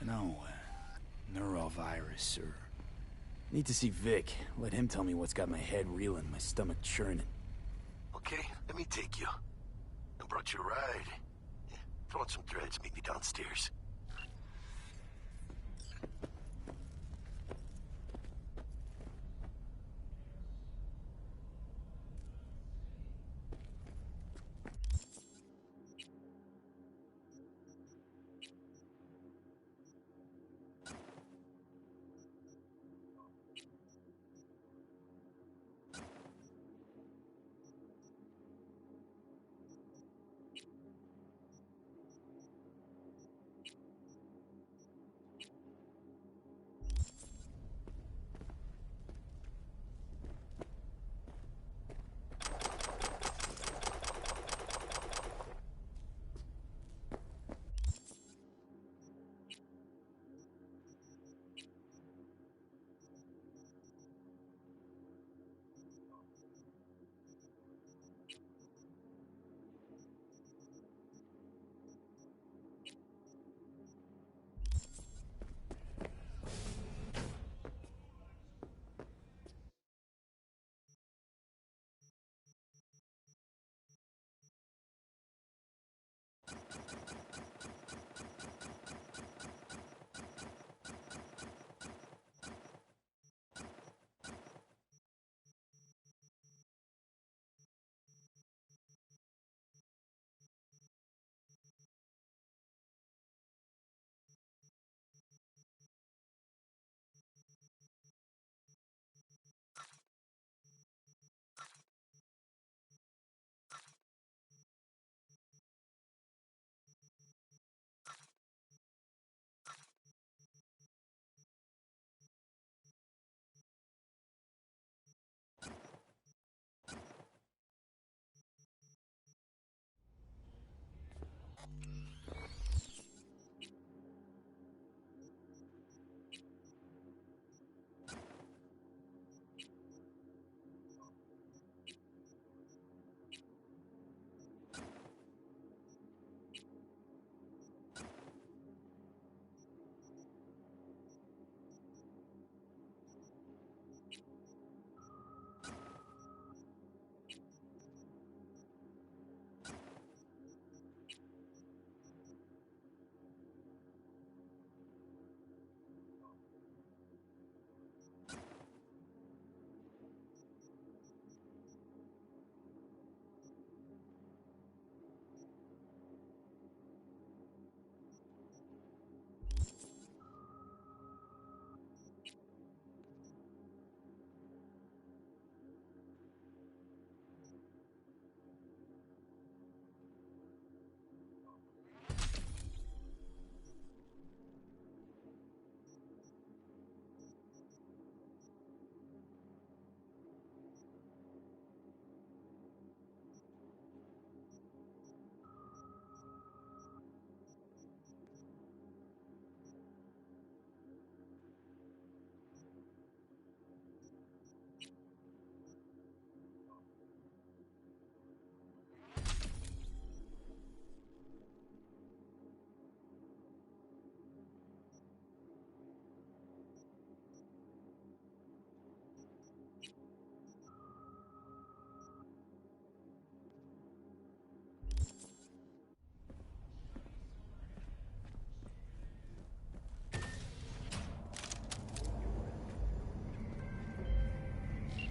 No, neurovirus, or... Need to see Vic. Let him tell me what's got my head reeling, my stomach churning. Okay, let me take you. I brought you a ride. Yeah, throw on some threads, meet me downstairs.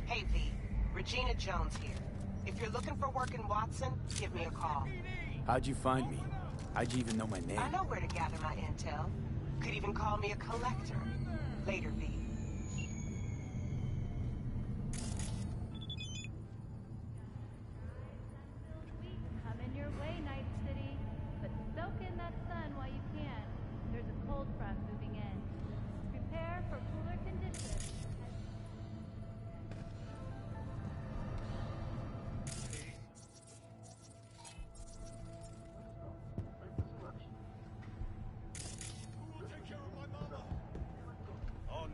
Hey, V. Regina Jones here. If you're looking for work in Watson, give me a call. How'd you find me? How'd you even know my name? I know where to gather my intel. Could even call me a collector. Later, V. Coming your way, Night City. But soak in that sun while you can. There's a cold front moving in. Prepare for cooler conditions.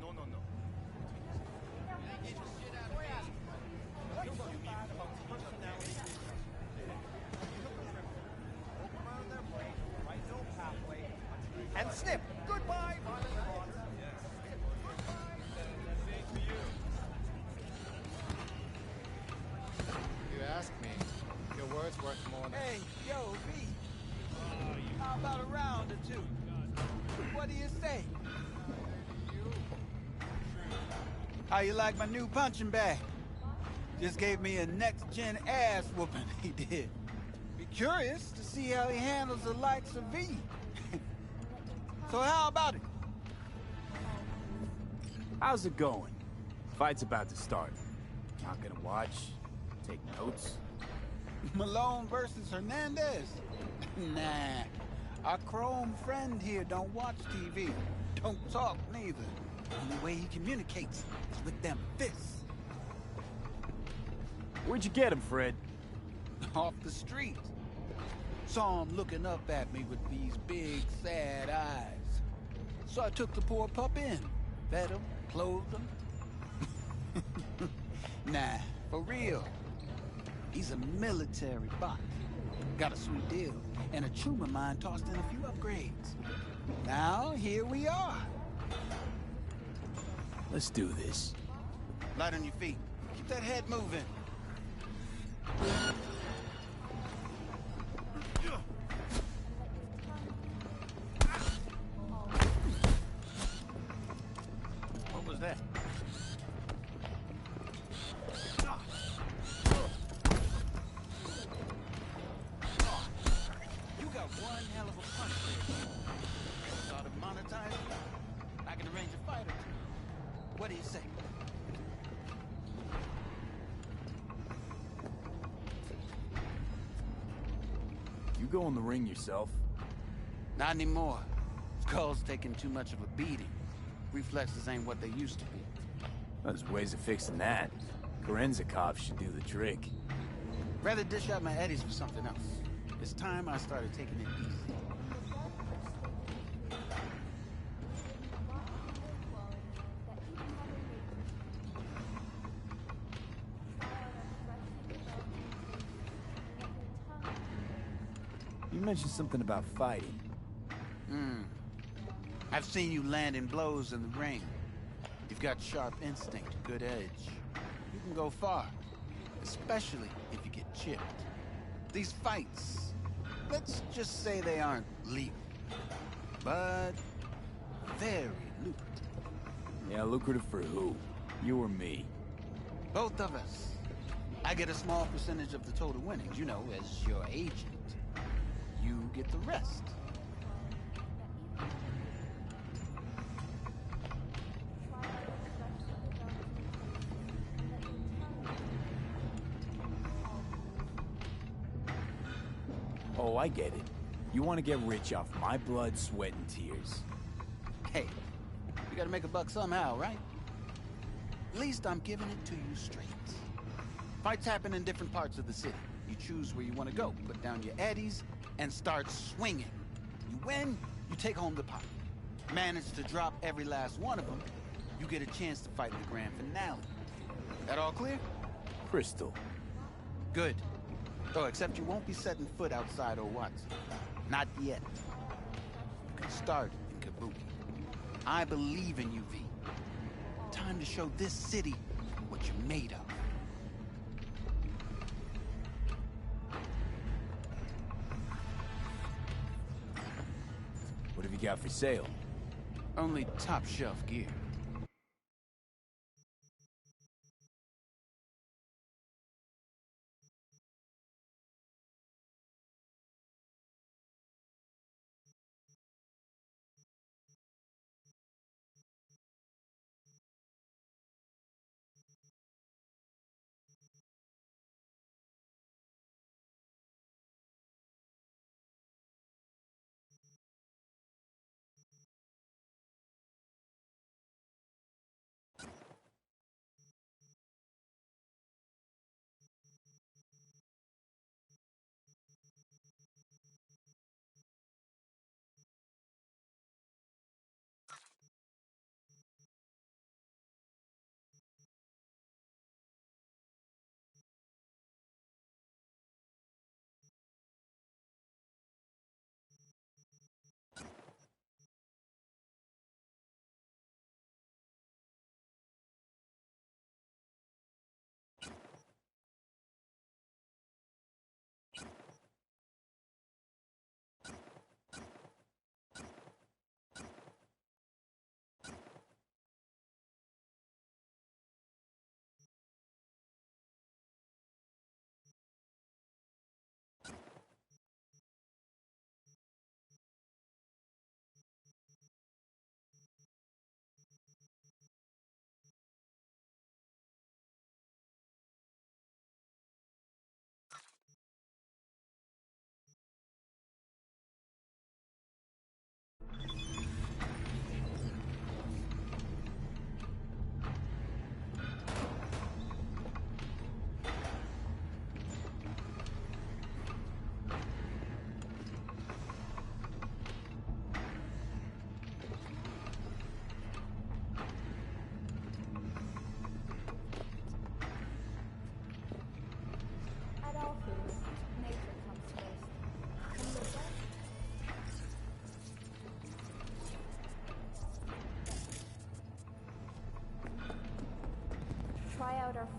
Oh, no. And snip. Goodbye, violent thoughts. You ask me. Your word's worth more than... Hey, yo, V. How about a round or two? What do you say? How you like my new punching bag? Just gave me a next-gen ass whooping, he did. Be curious to see how he handles the likes of V. So how about it? How's it going? Fight's about to start. Not gonna watch? Take notes? Malone versus Hernandez? Nah. Our chrome friend here don't watch TV. Don't talk neither. Only way he communicates is with them fists. Where'd you get him, Fred? Off the street. Saw him looking up at me with these big, sad eyes. So I took the poor pup in. Fed him, clothed him. Nah, for real. He's a military bot. Got a sweet deal. And a chum of mine tossed in a few upgrades. Now, here we are. Let's do this. Light on your feet. Keep that head moving. What was that? You got one hell of a punch there. Thought of monetizing? I can arrange a fight or two. What do you say? You go in the ring yourself? Not anymore. Skull's taking too much of a beating. Reflexes ain't what they used to be. There's ways of fixing that. Korenzikov should do the trick. Rather dish out my eddies for something else. It's time I started taking it easy. You mentioned something about fighting. I've seen you landing blows in the ring. You've got sharp instinct, good edge. You can go far, especially if you get chipped. These fights, let's just say they aren't legal, but very lucrative. Yeah, lucrative for who? You or me? Both of us. I get a small percentage of the total winnings, you know, as your agent. You get the rest. Oh, I get it. You want to get rich off my blood, sweat, and tears. Hey, you gotta make a buck somehow, right? At least I'm giving it to you straight. Fights happen in different parts of the city. You choose where you want to go, put down your eddies, and start swinging. You win, you take home the pot. Manage to drop every last one of them, you get a chance to fight in the grand finale. That all clear? Crystal. Good. Oh, except you won't be setting foot outside Watson. Not yet. You can start in Kabuki. I believe in you, V. Time to show this city what you're made of. What have you got for sale? Only top shelf gear.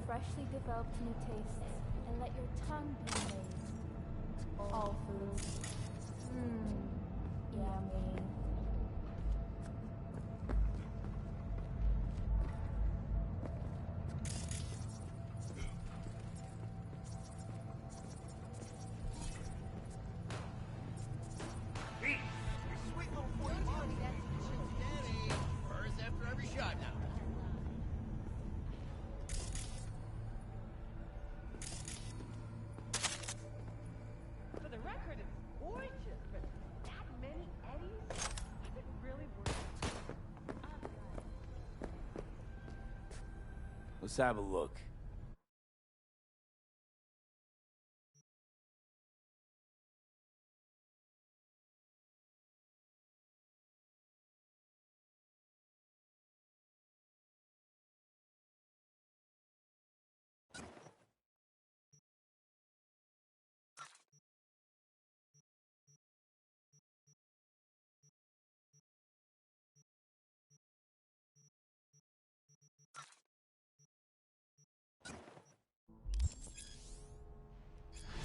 freshly developed new tastes and let your tongue be amazed. All foods. Yummy. For the record, it's gorgeous, but that many eddies? Is it really worth it? Let's have a look.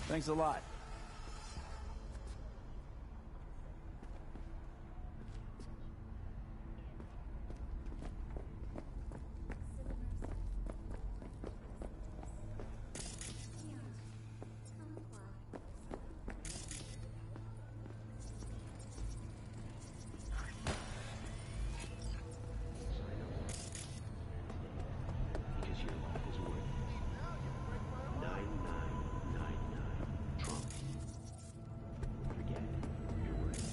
Thanks a lot. Because your life is worth it. 9999 Trump. Forget it. You're worth it.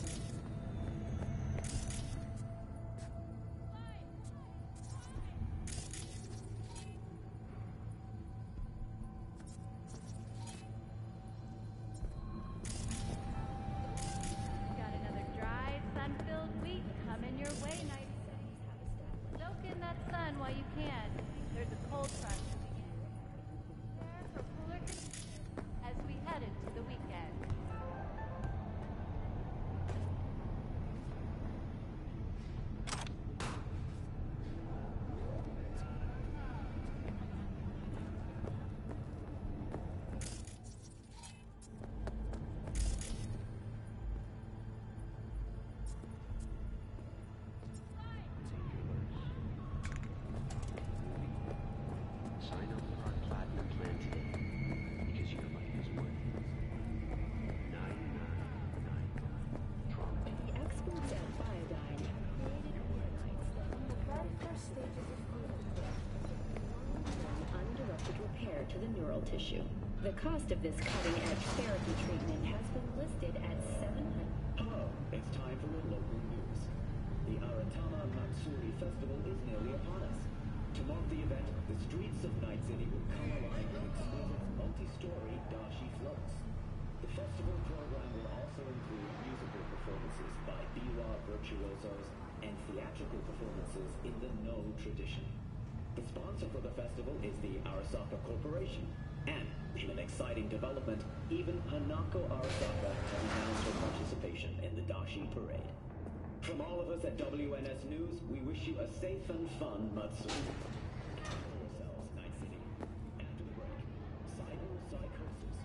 Got another dry, sun-filled week coming your way, Night City. Soak in that sun while you can. There's a cold front moving in. Prepare for cooler conditions as we head into the weekend. Sign up for our platinum plan today. Because your life is worth it. 9999 Trump. The experts at Biodyne have created organoids that The very first stages of undirected repair to the neural tissue. The cost of this cutting-edge therapy treatment has been listed at $700. Hello, it's time for your local news. The Aratama Matsuri Festival is nearly upon us. To mark the event, the streets of Night City will come alive with exquisite multi-story dashi floats. The festival program will also include musical performances by biwa virtuosos and theatrical performances in the No tradition. The sponsor for the festival is the Arasaka Corporation. And, in an exciting development, even Hanako Arasaka has announced her participation in the Dashi Parade. From all of us at WNS News, we wish you a safe and fun Matsuri. Yourselves, Night City. After the break, cyberpsychosis.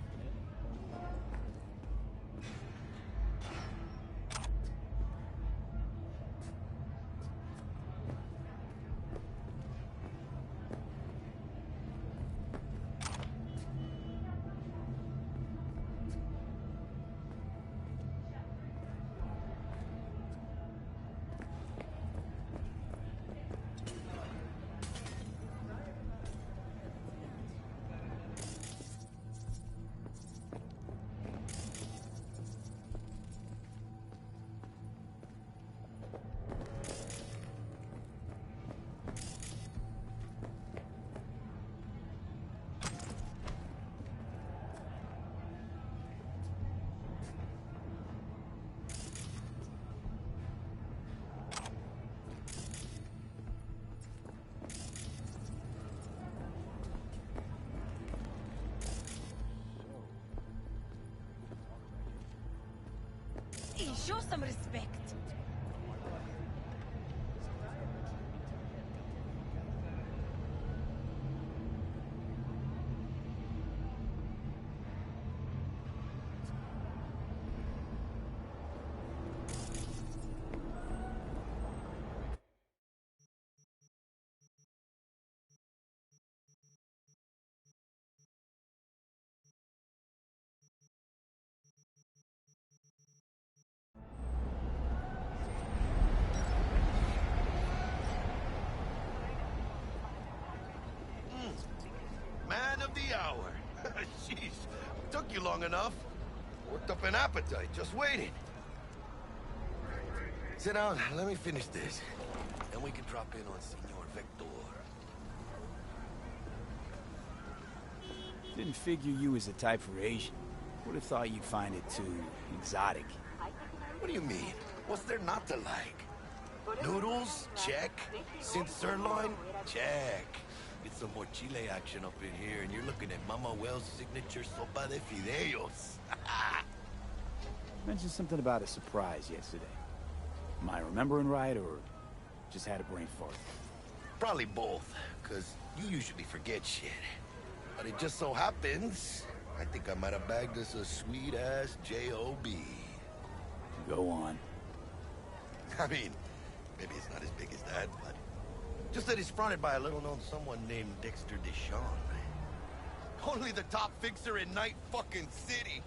Hey, show some respect. hour. Jeez, took you long enough. Worked up an appetite, just waiting. Sit down, let me finish this. Then we can drop in on Senor Victor. Didn't figure you as a type for Asian. Would have thought you'd find it too exotic. What do you mean? What's there not to like? Noodles? Check. Synth sirloin? Check. Get some more chile action up in here, and you're looking at Mama Wells' signature sopa de fideos. Mentioned something about a surprise yesterday. Am I remembering right, or just had a brain fart? Probably both, because you usually forget shit. But it just so happens, I think I might have bagged us a sweet-ass J.O.B. Go on. I mean, maybe it's not as big as that, but... just that it's fronted by a little-known someone named Dexter Deshawn. Only the top fixer in Night fucking City.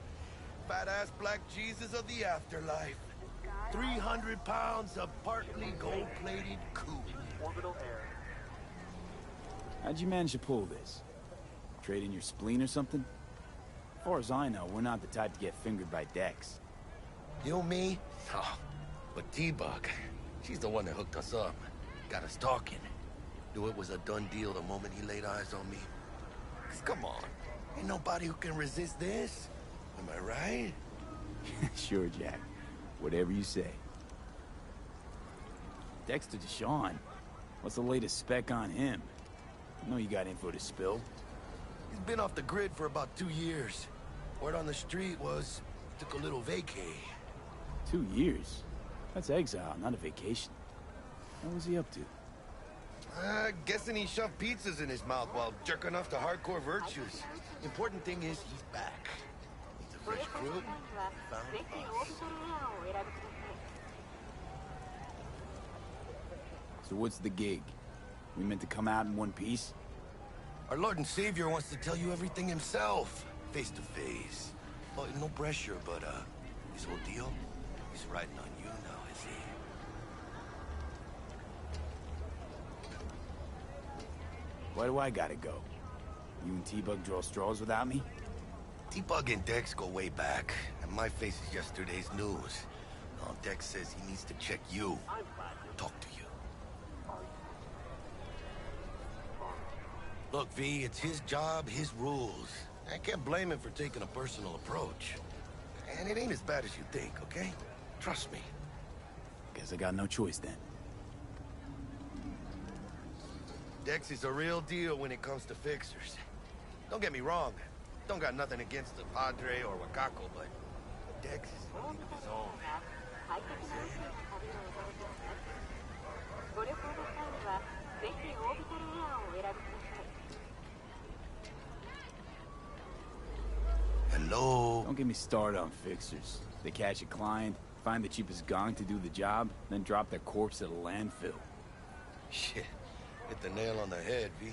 Fat-ass black Jesus of the afterlife. 300 pounds of partly gold-plated cool. How'd you manage to pull this? Trade in your spleen or something? As far as I know, we're not the type to get fingered by Dex. You, me? Oh, but T-Bug, she's the one that hooked us up. Got us talking. Knew it was a done deal the moment he laid eyes on me. 'Cause come on, ain't nobody who can resist this. Am I right? Sure, Jack. Whatever you say. Dexter Deshawn? What's the latest spec on him? I know you got info to spill. He's been off the grid for about 2 years. Word on the street was, took a little vacay. 2 years? That's exile, not a vacation. What was he up to? Guessing he shoved pizzas in his mouth while jerking off to hardcore virtues. Important thing is he's back. He's a fresh crew. Found us. So what's the gig? We meant to come out in one piece? Our Lord and Savior wants to tell you everything himself, face to face. Oh, no pressure, but his whole deal, he's riding on you now, is he? Why do I gotta go? You and T-Bug draw straws without me? T-Bug and Dex go way back, and my face is yesterday's news. Now Dex says he needs to check you, talk to you. Look, V, it's his job, his rules. I can't blame him for taking a personal approach. And it ain't as bad as you think, okay? Trust me. Guess I got no choice then. Dex is a real deal when it comes to fixers. Don't get me wrong. Don't got nothing against the Padre or Wakako, but Dex is in a league of his own. Hello? Don't get me started on fixers. They catch a client, find the cheapest gong to do the job, then drop their corpse at a landfill. Shit. Hit the nail on the head, V.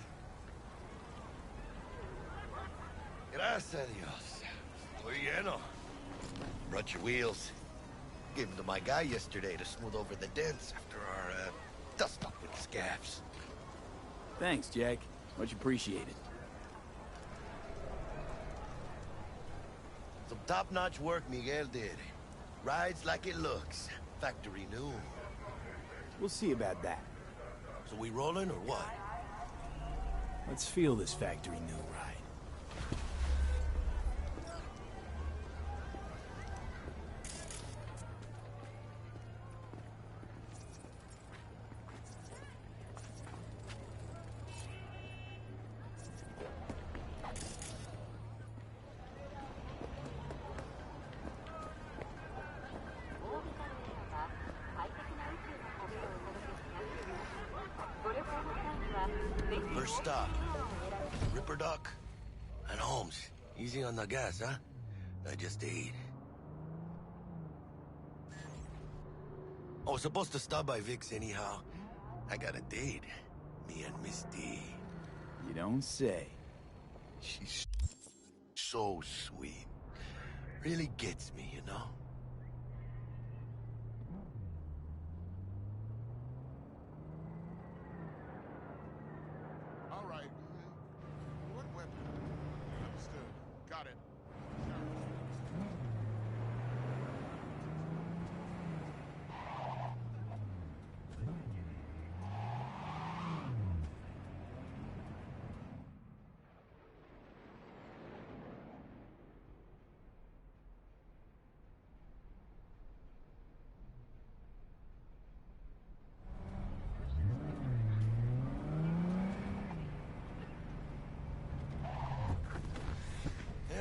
Gracias a Dios. Muy lleno. Brought your wheels. Gave them to my guy yesterday to smooth over the dents after our, dust-up with the scabs. Thanks, Jack. Much appreciated. Some top-notch work Miguel did. Rides like it looks. Factory new. We'll see about that. So we rolling or what? Let's feel this factory new ride. First stop. Ripper Duck and Holmes. Easy on the gas, huh? I just ate. I was supposed to stop by Vic's anyhow. I got a date. Me and Miss D. You don't say. She's so sweet. Really gets me, you know? All right. What weapon?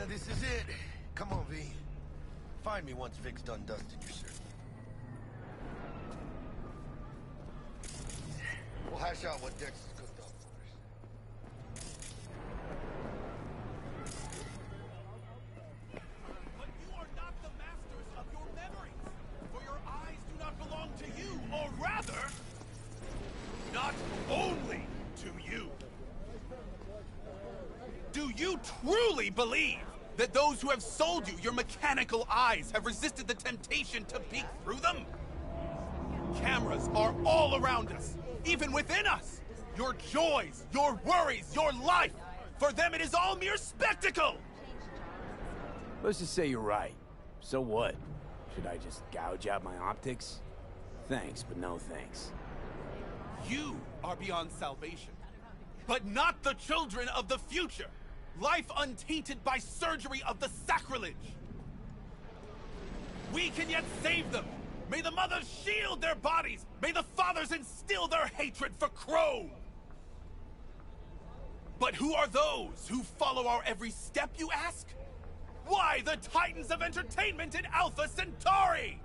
This is it. Come on, V. Find me once Vic's done dusting your circuit. We'll hash out what Dex has cooked up for us. But you are not the masters of your memories, for your eyes do not belong to you, or rather, not only to you. Do you truly believe that those who have sold you your mechanical eyes have resisted the temptation to peek through them? Cameras are all around us, even within us. Your joys, your worries, your life. For them, it is all mere spectacle. Let's just say you're right. So what? Should I just gouge out my optics? Thanks, but no thanks. You are beyond salvation, but not the children of the future. Life untainted by surgery of the sacrilege. We can yet save them. May the mothers shield their bodies. May the fathers instill their hatred for Crow. But who are those who follow our every step, you ask? Why, the titans of entertainment in Alpha Centauri!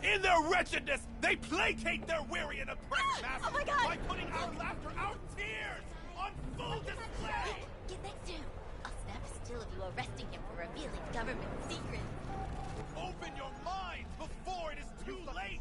In their wretchedness, they placate their weary and oppressed masses by putting our laughter, our tears, on full display! Get next to him. I'll snap a still of you arresting him for revealing government secrets. Open your minds before it is too late!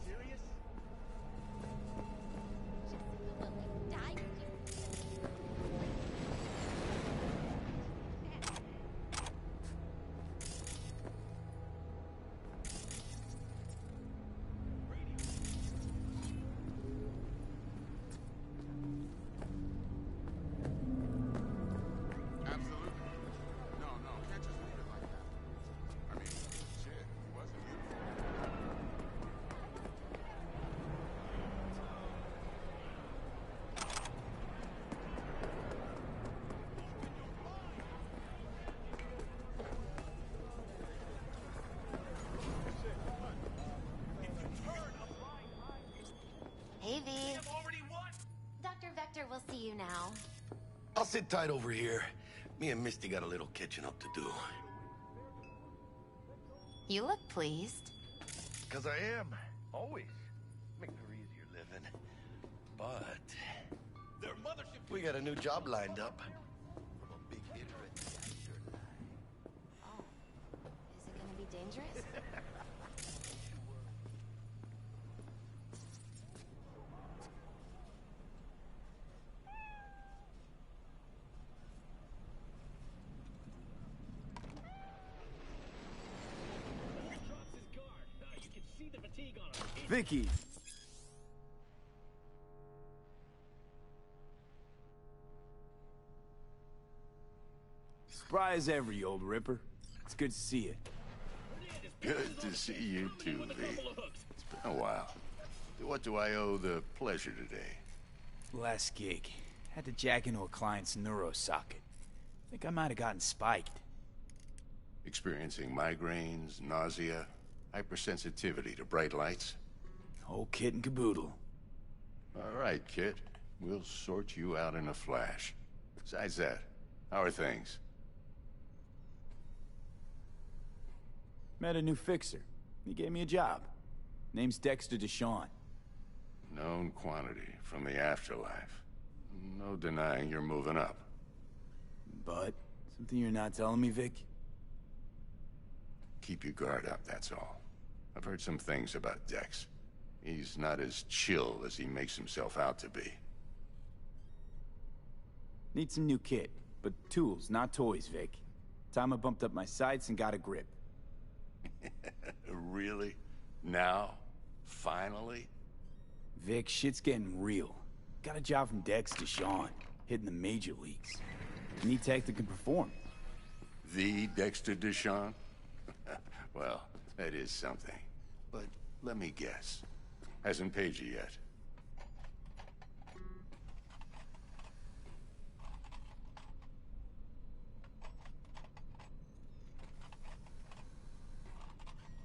Hey, V. Dr. Vector will see you now. I'll sit tight over here. Me and Misty got a little catching up to do. You look pleased. 'Cause I am. Always. Make for easier living. But... Their mothership... we got a new job lined up. From a big hitter at the afterlife. Oh. Is it gonna be dangerous? Vicky! Spry as ever, you old ripper. It's good to see you. Good to see you too, V. It's been a while. What do I owe the pleasure today? Last gig. Had to jack into a client's neurosocket. Think I might have gotten spiked. Experiencing migraines, nausea, hypersensitivity to bright lights? Whole kit and caboodle. All right, kid. We'll sort you out in a flash. Besides that, how are things? Met a new fixer. He gave me a job. Name's Dexter Deshawn. Known quantity from the afterlife. No denying you're moving up. But, something you're not telling me, Vic? Keep your guard up, that's all. I've heard some things about Dex. He's not as chill as he makes himself out to be. Need some new kit, but tools, not toys, Vic. Time I bumped up my sights and got a grip. Really? Now? Finally? Vic, shit's getting real. Got a job from Dex Deshawn, hitting the major leagues. Need tech that can perform. The Dexter Deshawn? Well, that is something. But let me guess. Hasn't paid you yet.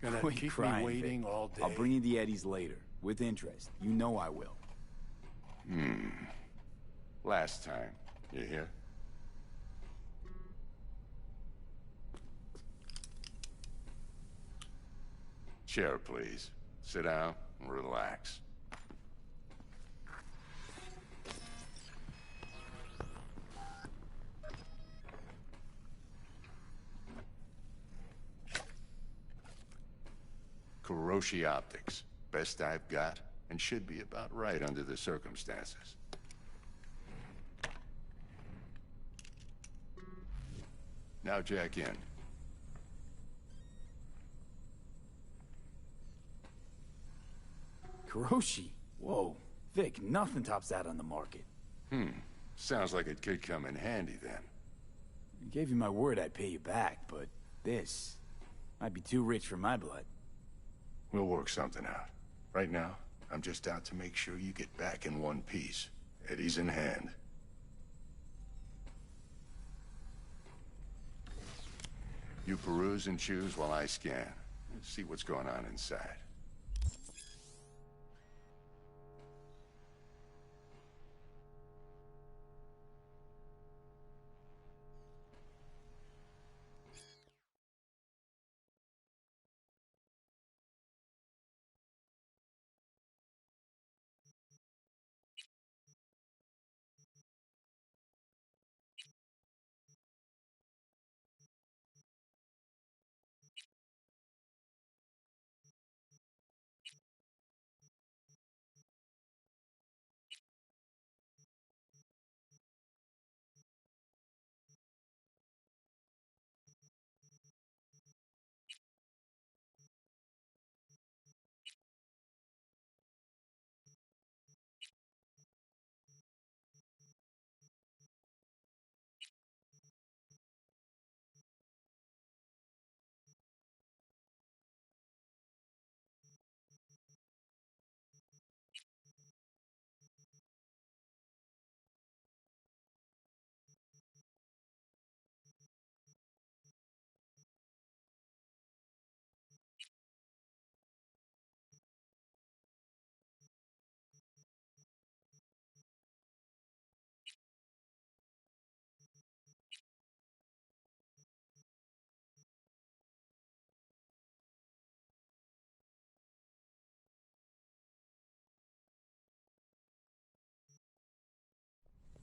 Gonna Quit keep crying, me waiting Vic. all day? I'll bring you the Eddies later, with interest. You know I will. Last time. You hear? Chair, please. Sit down and relax. Kuroshi Optics. Best I've got, and should be about right under the circumstances. Now jack in. Kuroshi? Whoa. Vic, nothing tops that on the market. Sounds like it could come in handy then. I gave you my word I'd pay you back, but this might be too rich for my blood. We'll work something out. Right now, I'm just out to make sure you get back in one piece. Eddie's in hand. You peruse and choose while I scan. Let's see what's going on inside.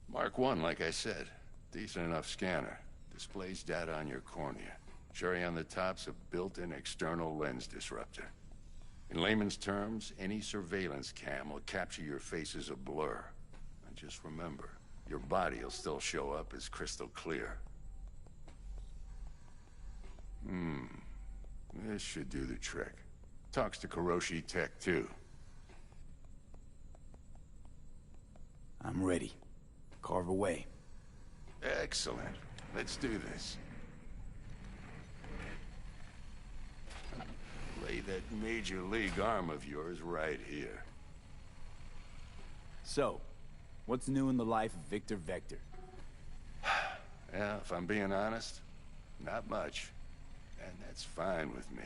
Mark 1, like I said. Decent enough scanner. Displays data on your cornea. Cherry on the top's a built-in external lens disruptor. In layman's terms, any surveillance cam will capture your face as a blur. And just remember, your body will still show up as crystal clear. This should do the trick. Talks to Kuroshi Tech, too. I'm ready. Carve away. Excellent. Let's do this. Lay that major league arm of yours right here. So, what's new in the life of Victor Vector? Yeah, if I'm being honest, not much. And that's fine with me.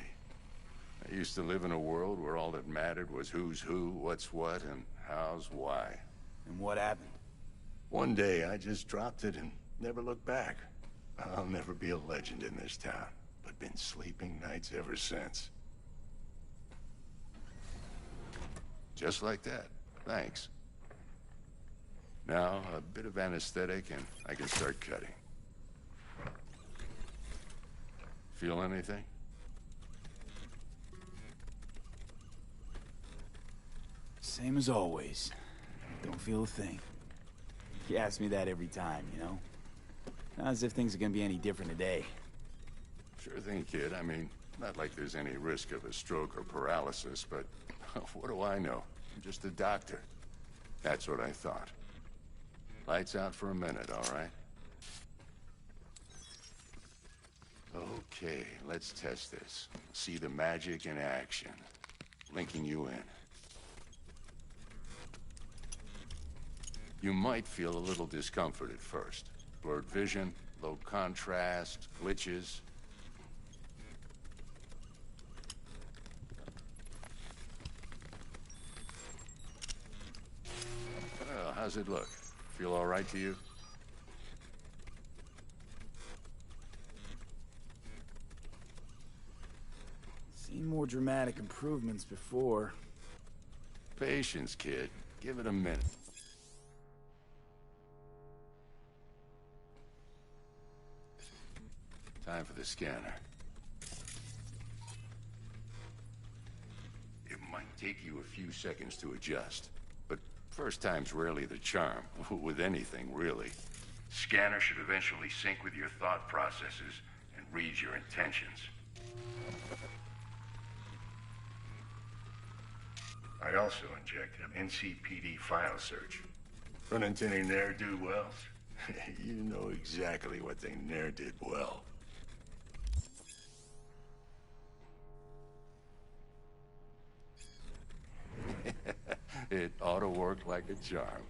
I used to live in a world where all that mattered was who's who, what's what, and how's why. And what happened? One day, I just dropped it and never looked back. I'll never be a legend in this town, but been sleeping nights ever since. Just like that. Thanks. Now, a bit of anesthetic and I can start cutting. Feel anything? Same as always. Don't feel a thing. You ask me that every time, you know? Not as if things are gonna be any different today. Sure thing, kid. I mean, not like there's any risk of a stroke or paralysis, but what do I know? I'm just a doctor. That's what I thought. Lights out for a minute, all right? Okay, let's test this. See the magic in action. Linking you in. You might feel a little discomfort at first. Blurred vision, low contrast, glitches. Well, how's it look? Feel all right to you? Seem more dramatic improvements before. Patience, kid. Give it a minute. Time for the scanner. It might take you a few seconds to adjust, but first time's rarely the charm, with anything, really. Scanner should eventually sync with your thought processes and read your intentions. I also injected an NCPD file search. Run into any ne'er-do-wells? You know exactly what they ne'er did well. It ought to work like a charm.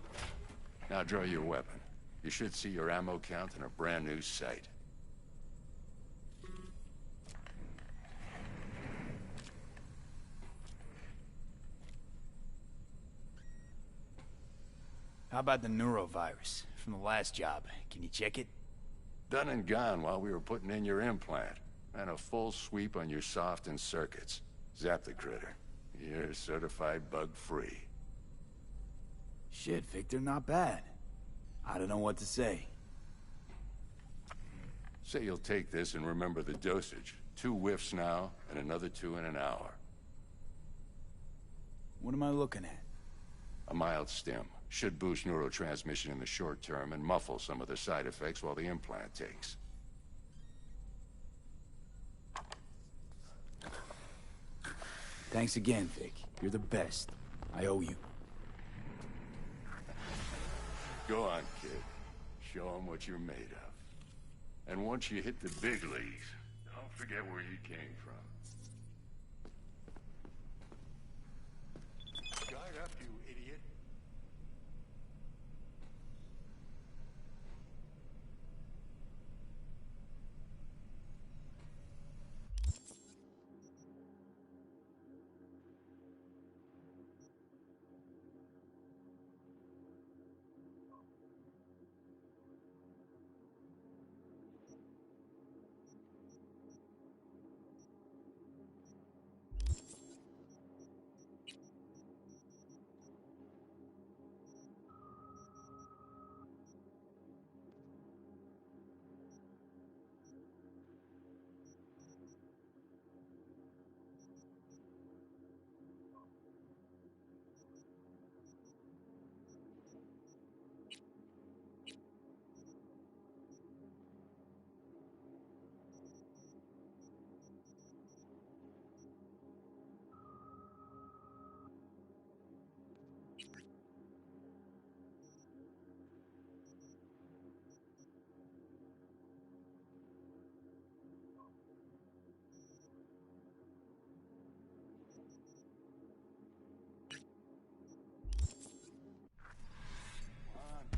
Now draw your weapon. You should see your ammo count in a brand new sight. How about the neurovirus from the last job? Can you check it? Done and gone while we were putting in your implant. And a full sweep on your soft and circuits. Zap the critter. You're certified bug-free. Shit, Victor, not bad. I don't know what to say. Say you'll take this and remember the dosage. 2 whiffs now, and another 2 in an hour. What am I looking at? A mild stim. Should boost neurotransmission in the short term and muffle some of the side effects while the implant takes. Thanks again, Vic. You're the best. I owe you. Go on, kid. Show them what you're made of. And once you hit the big leagues, don't forget where you came from. Guard up, you idiot.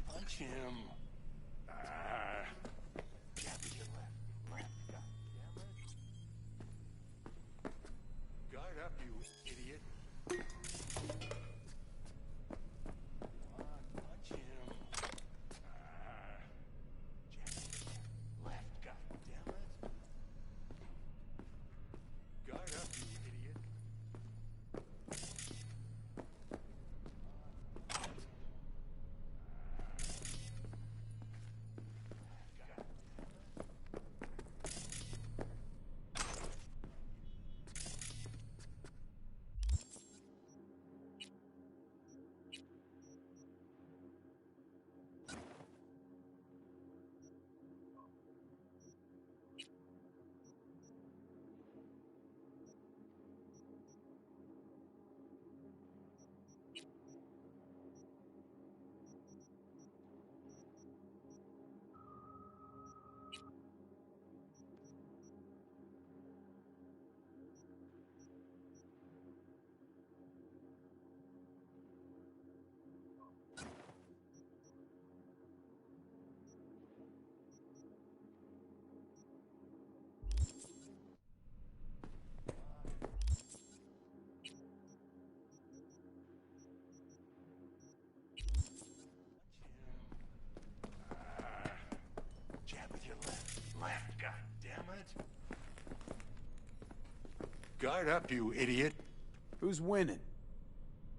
Punch him. Guard up, you idiot. Punch him. Left, goddammit. Guard up, you idiot. Guard up, you idiot. Who's winning?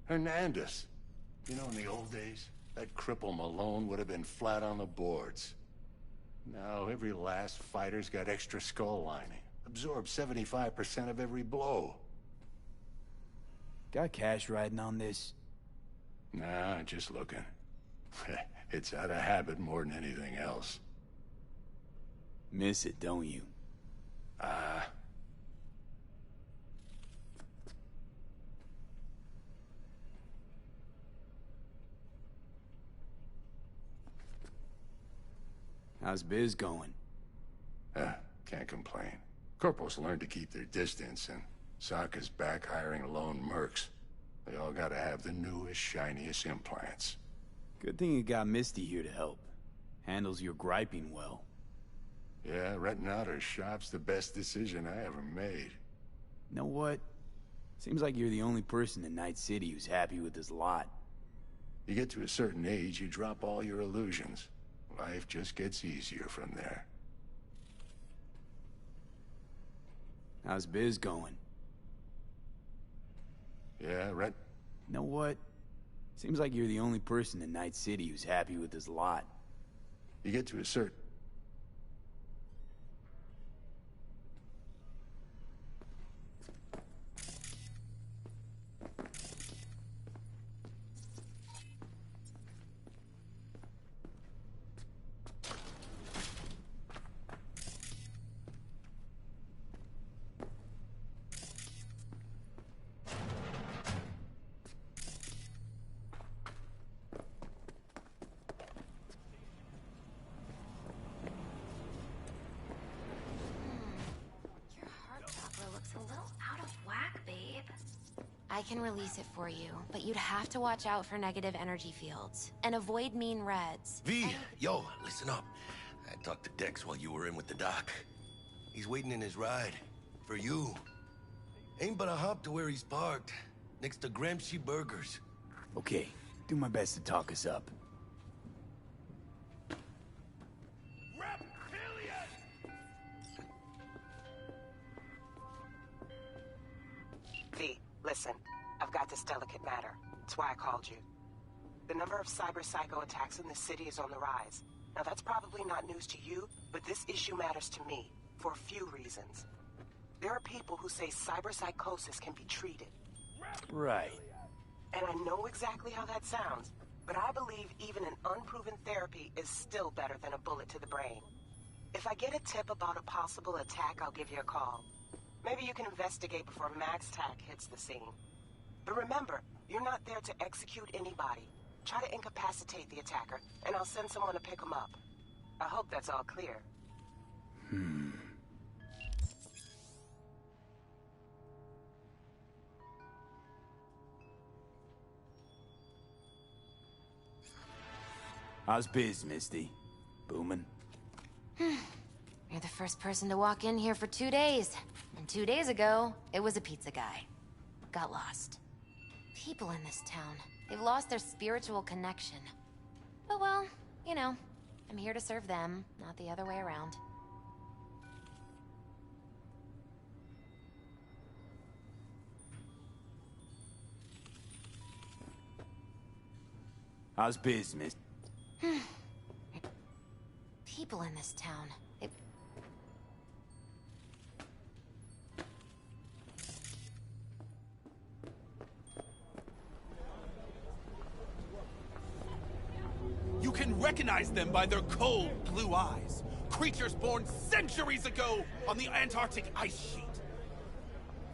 Hernandez. You know, in the old days, that cripple Malone would have been flat on the boards. Now, every last fighter's got extra skull lining. Absorbs 75% of every blow. Got cash riding on this? Nah, just looking. It's out of habit more than anything else. Miss it, don't you? How's biz going? Can't complain. Corporals learn to keep their distance, and Sokka's back hiring lone mercs. They all gotta have the newest, shiniest implants. Good thing you got Misty here to help. Handles your griping well. Yeah, renting out her shop's the best decision I ever made. You know what? Seems like you're the only person in Night City who's happy with this lot. You get to a certain age, you drop all your illusions. Life just gets easier from there. How's biz going? Yeah, right. You know what? Seems like you're the only person in Night City who's happy with this lot. You get to a certain... I can release it for you, but you'd have to watch out for negative energy fields and avoid mean reds. V, yo, listen up. I talked to Dex while you were in with the doc. He's waiting in his ride. For you. Ain't but a hop to where he's parked. Next to Gramsci Burgers. Okay, do my best to talk us up. V, listen. I've got this delicate matter. That's why I called you. The number of cyber-psycho attacks in the city is on the rise. Now, that's probably not news to you, but this issue matters to me, for a few reasons. There are people who say cyberpsychosis can be treated. Right. And I know exactly how that sounds, but I believe even an unproven therapy is still better than a bullet to the brain. If I get a tip about a possible attack, I'll give you a call. Maybe you can investigate before Max Tack hits the scene. But remember, you're not there to execute anybody. Try to incapacitate the attacker, and I'll send someone to pick him up. I hope that's all clear. How's biz, Misty? Booming? You're the first person to walk in here for 2 days. And 2 days ago, it was a pizza guy. Got lost. People in this town, they've lost their spiritual connection. But well, you know, I'm here to serve them, not the other way around. How's biz, Miss? People in this town, they... You can recognize them by their cold blue eyes. Creatures born centuries ago on the Antarctic ice sheet.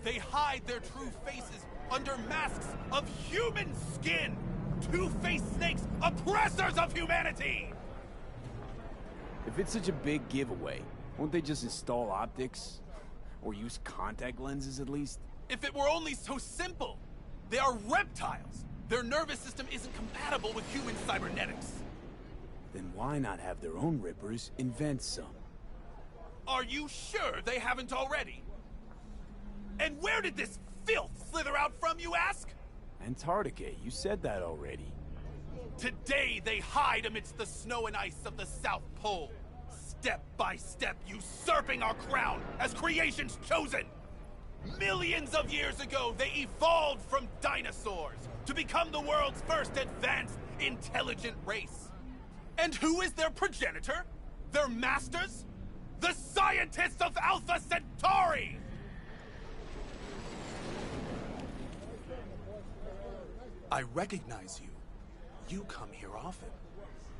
They hide their true faces under masks of human skin. Two-faced snakes, oppressors of humanity! If it's such a big giveaway, won't they just install optics? Or use contact lenses, at least? If it were only so simple! They are reptiles! Their nervous system isn't compatible with human cybernetics. Then why not have their own rippers invent some? Are you sure they haven't already? And where did this filth slither out from, you ask? Antarctica, you said that already. Today they hide amidst the snow and ice of the South Pole, step by step usurping our crown as creation's chosen. Millions of years ago, they evolved from dinosaurs to become the world's first advanced, intelligent race. And who is their progenitor? Their masters? The scientists of Alpha Centauri! I recognize you. You come here often.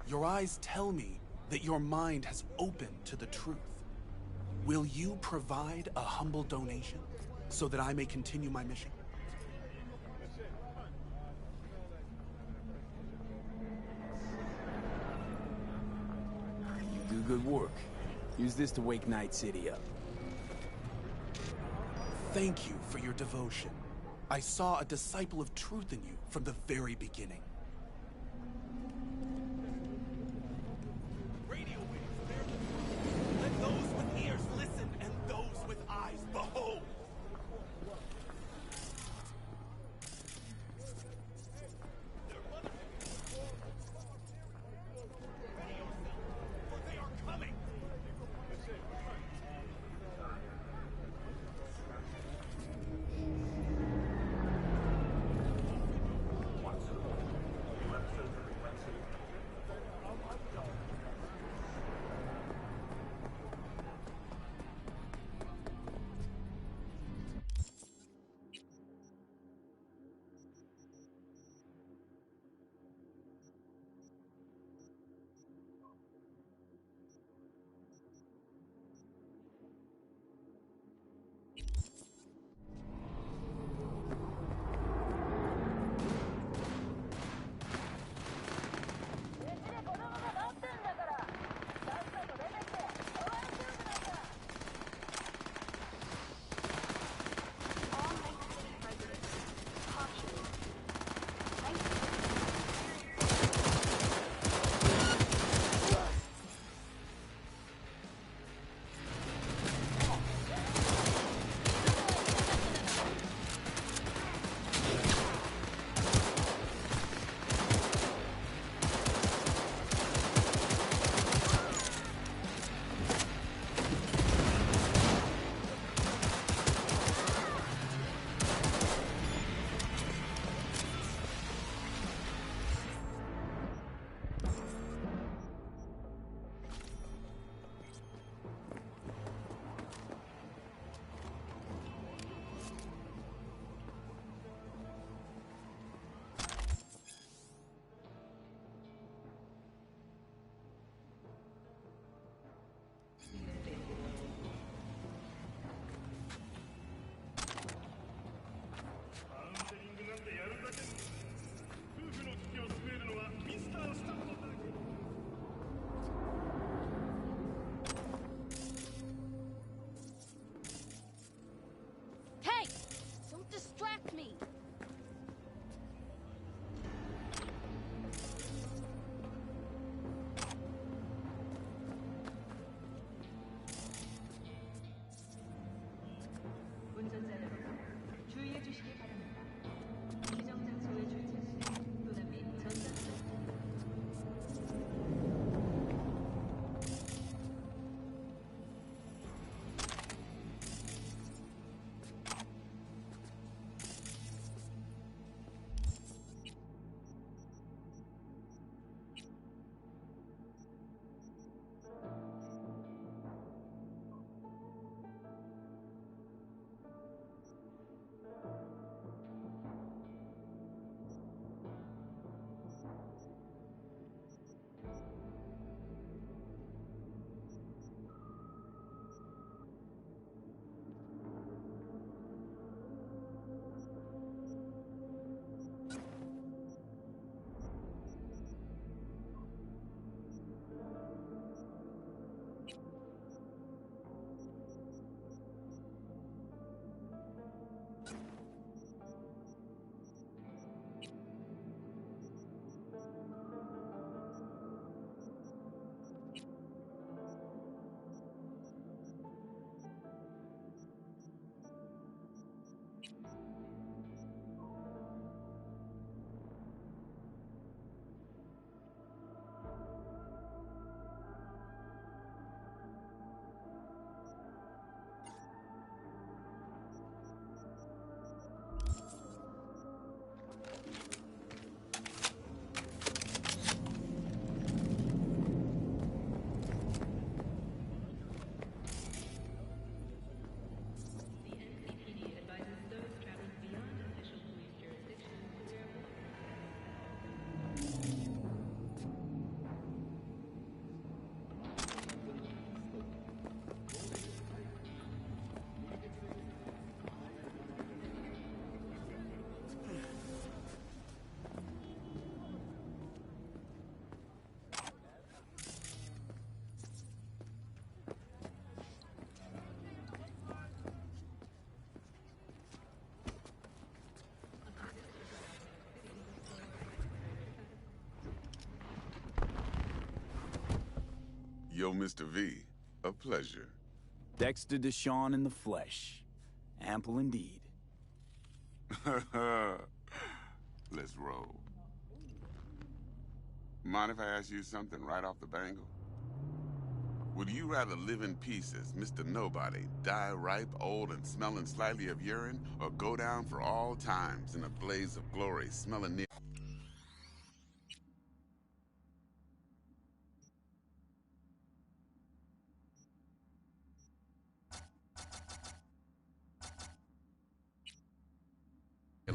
Your eyes tell me that your mind has opened to the truth. Will you provide a humble donation so that I may continue my mission? You do good work. Use this to wake Night City up. Thank you for your devotion. I saw a disciple of truth in you from the very beginning. Radio waves, they're the truth. Let those with ears listen and those with eyes behold. For they are coming. Yo, Mr. V. A pleasure. Dexter Deshawn in the flesh. Ample indeed. Let's roll. Mind if I ask you something right off the bangle? Would you rather live in pieces, Mr. Nobody, die ripe, old, and smelling slightly of urine, or go down for all times in a blaze of glory, smelling near...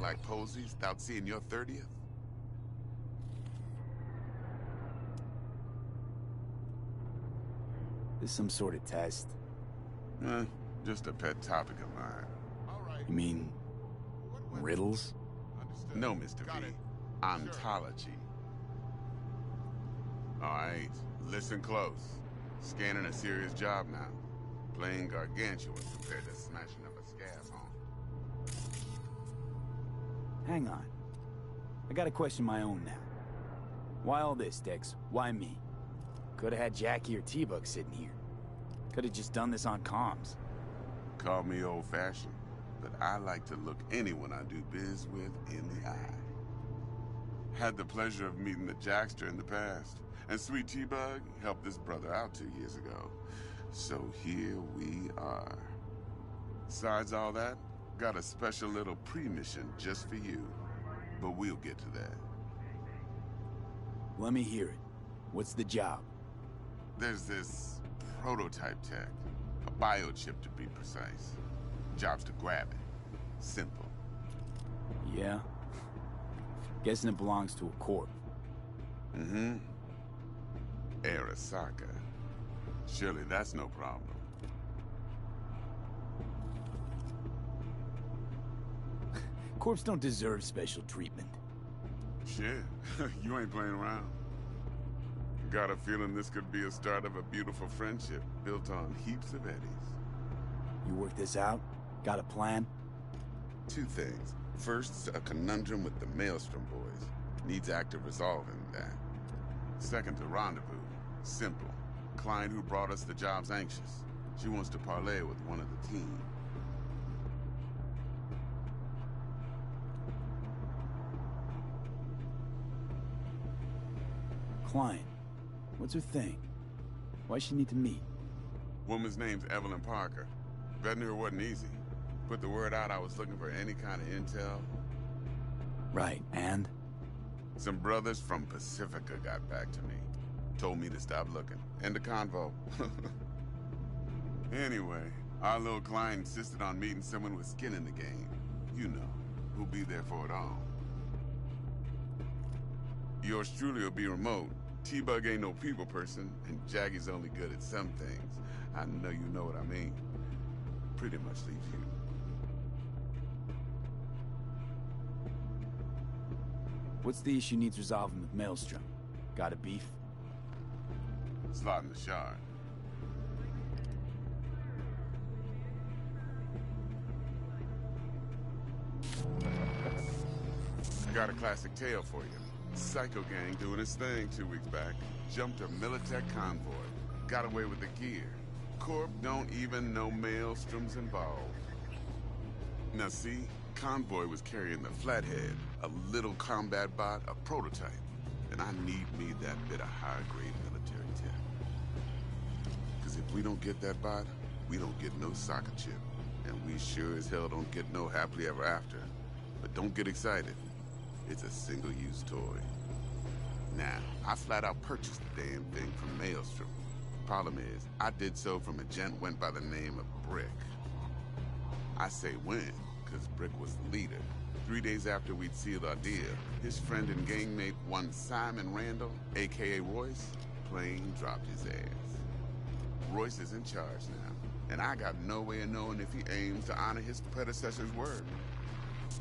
like posies without seeing your 30th? This some sort of test? Just a pet topic of mine. You mean... riddles? No, Mr. V. Ontology. Alright, listen close. Scanning a serious job now. Playing gargantuan compared to smashing up a scab home. Hang on. I gotta question my own now. Why all this, Dex? Why me? Could've had Jackie or T-Bug sitting here. Could've just done this on comms. Call me old-fashioned, but I like to look anyone I do biz with in the eye. Had the pleasure of meeting the Jackster in the past, and Sweet T-Bug helped this brother out 2 years ago. So here we are. Besides all that, got a special little pre-mission just for you. But we'll get to that. Let me hear it. What's the job? There's this prototype tech. A biochip to be precise. Job's to grab it. Simple. Yeah? Guessing it belongs to a corp. Mm-hmm. Arasaka. Surely that's no problem. Corps don't deserve special treatment. Shit, you ain't playing around. Got a feeling this could be a start of a beautiful friendship built on heaps of eddies. You work this out? Got a plan? 2 things. First, a conundrum with the Maelstrom boys. Needs active resolving that. Second, a rendezvous. Simple. Client who brought us the job's anxious. She wants to parlay with one of the team. Client. What's her thing? Why she need to meet? Woman's name's Evelyn Parker. Vetting her wasn't easy. Put the word out I was looking for any kind of intel. Right, and? Some brothers from Pacifica got back to me. Told me to stop looking. End the convo. Anyway, our little client insisted on meeting someone with skin in the game. You know, who'll be there for it all. Yours truly will be remote. T-Bug ain't no people person, and Jaggie's only good at some things. I know you know what I mean. Pretty much leaves you. What's the issue needs resolving with Maelstrom? Got a beef? Slot in the shard. Got a classic tale for you. Psycho gang doing his thing 2 weeks back. Jumped a Militech convoy. Got away with the gear. Corp don't even know Maelstrom's involved. Now see, convoy was carrying the Flathead, a little combat bot, a prototype. And I need me that bit of high-grade military tech. Because if we don't get that bot, we don't get no soccer chip. And we sure as hell don't get no happily ever after. But don't get excited. It's a single-use toy. Now, I flat-out purchased the damn thing from Maelstrom. Problem is, I did so from a gent went by the name of Brick. I say when, because Brick was the leader. 3 days after we'd sealed our deal, his friend and gangmate, one Simon Randall, a.k.a. Royce, plain dropped his ass. Royce is in charge now, and I got no way of knowing if he aims to honor his predecessor's word.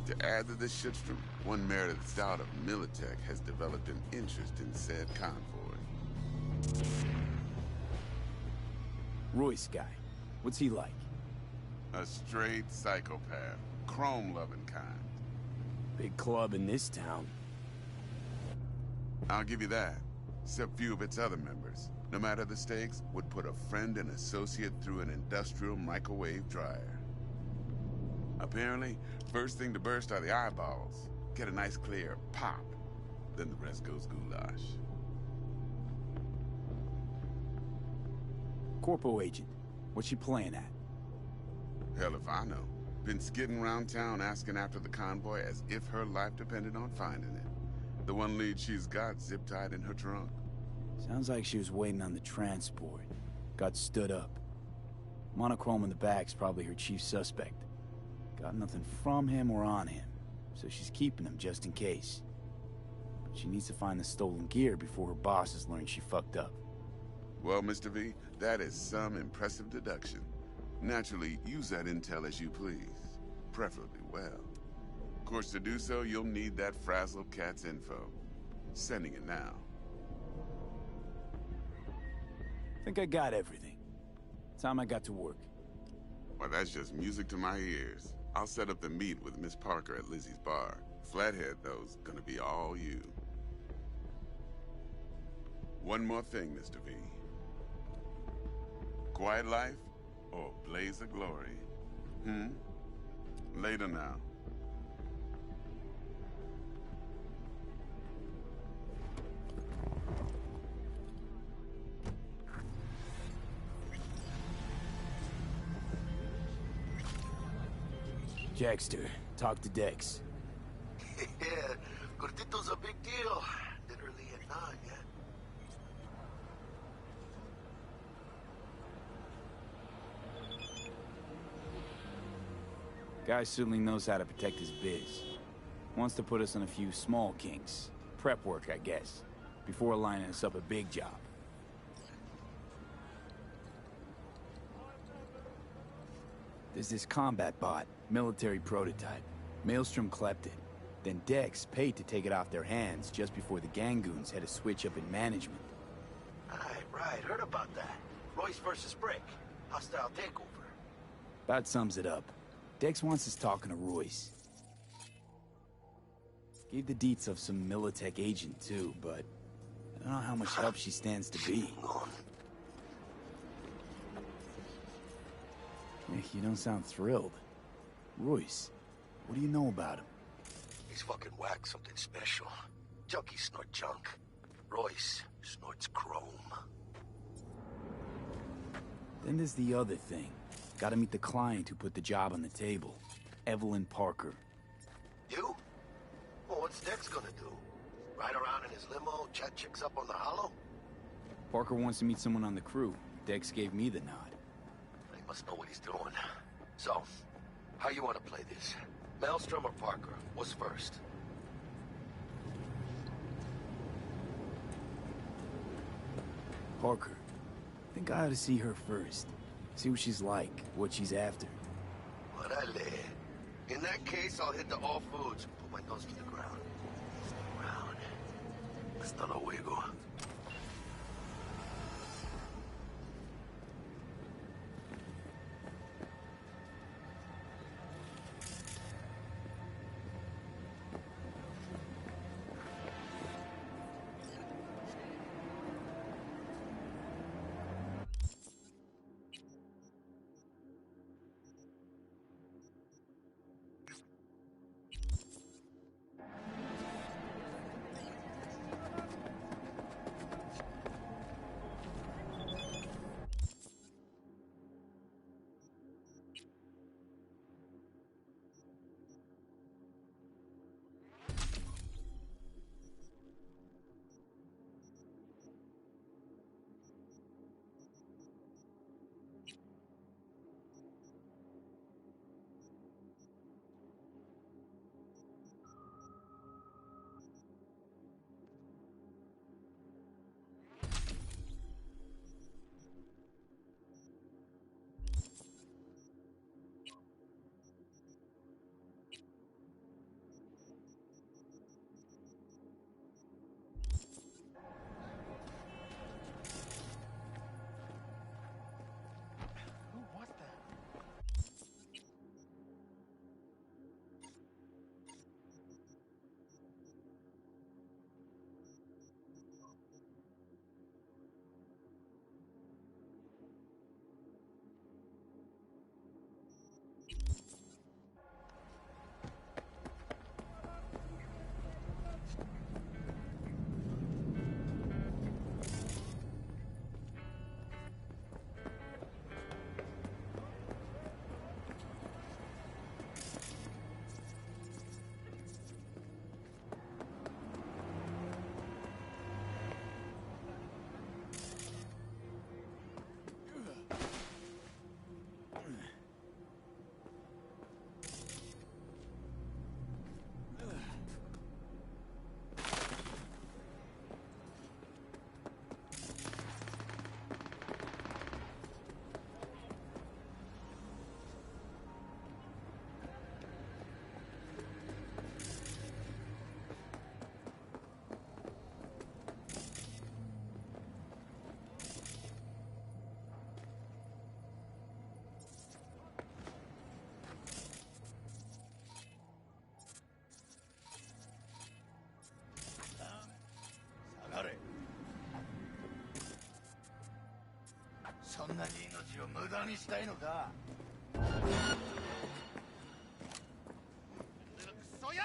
To add to this shitstorm, one merited stout of Militech has developed an interest in said convoy. Royce guy. What's he like? A straight psychopath. Chrome-loving kind. Big club in this town. I'll give you that. Except few of its other members. no matter the stakes, would put a friend and associate through an industrial microwave dryer. Apparently, first thing to burst are the eyeballs. Get a nice clear pop. Then the rest goes goulash. Corpo agent, what's she playing at? Hell if I know. Been skidding around town asking after the convoy as if her life depended on finding it. The one lead she's got zip-tied in her trunk. Sounds like she was waiting on the transport. Got stood up. Monochrome in the back's probably her chief suspect. Got nothing from him or on him, so she's keeping him just in case. But she needs to find the stolen gear before her bosses learn she fucked up. Well, Mr. V, that is some impressive deduction. Naturally, use that intel as you please. Preferably well. Of course, to do so, you'll need that frazzled cat's info. Sending it now. Think I got everything. Time I got to work. Well, that's just music to my ears. I'll set up the meet with Miss Parker at Lizzie's bar. Flathead, though's gonna be all you. One more thing, Mr. V. Quiet life or blaze of glory? Later now. Jackster, talk to Dex. Yeah, Cortito's a big deal. Literally at 9 yet. Guy certainly knows how to protect his biz. Wants to put us on a few small kinks. Prep work, I guess. Before lining us up a big job. There's this combat bot, military prototype. Maelstrom clept it. Then Dex paid to take it off their hands just before the Gangoons had a switch up in management. Right, heard about that. Royce versus Brick. Hostile takeover. About sums it up. Dex wants us talking to Royce. Gave the deets of some Militech agent too, but I don't know how much help she stands to be. You don't sound thrilled. Royce, what do you know about him? He's fucking whack, something special. Junkies snort junk. Royce snorts chrome. Then there's the other thing. Gotta meet the client who put the job on the table. Evelyn Parker. You? Well, what's Dex gonna do? Ride around in his limo, chat chicks up on the hollow? Parker wants to meet someone on the crew. Dex gave me the nod. He must know what he's doing. So, how you want to play this? Maelstrom or Parker? What's first? Parker. I think I ought to see her first. See what she's like, what she's after. Orale. In that case, I'll hit the all foods and put my nose to the ground. Ground. Hasta luego. んなに命を無駄にしたいのか。クソ野郎！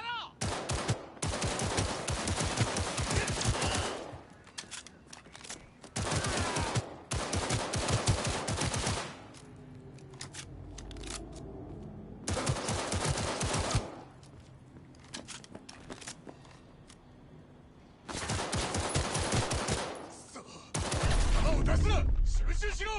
弾を出すな！集中しろ！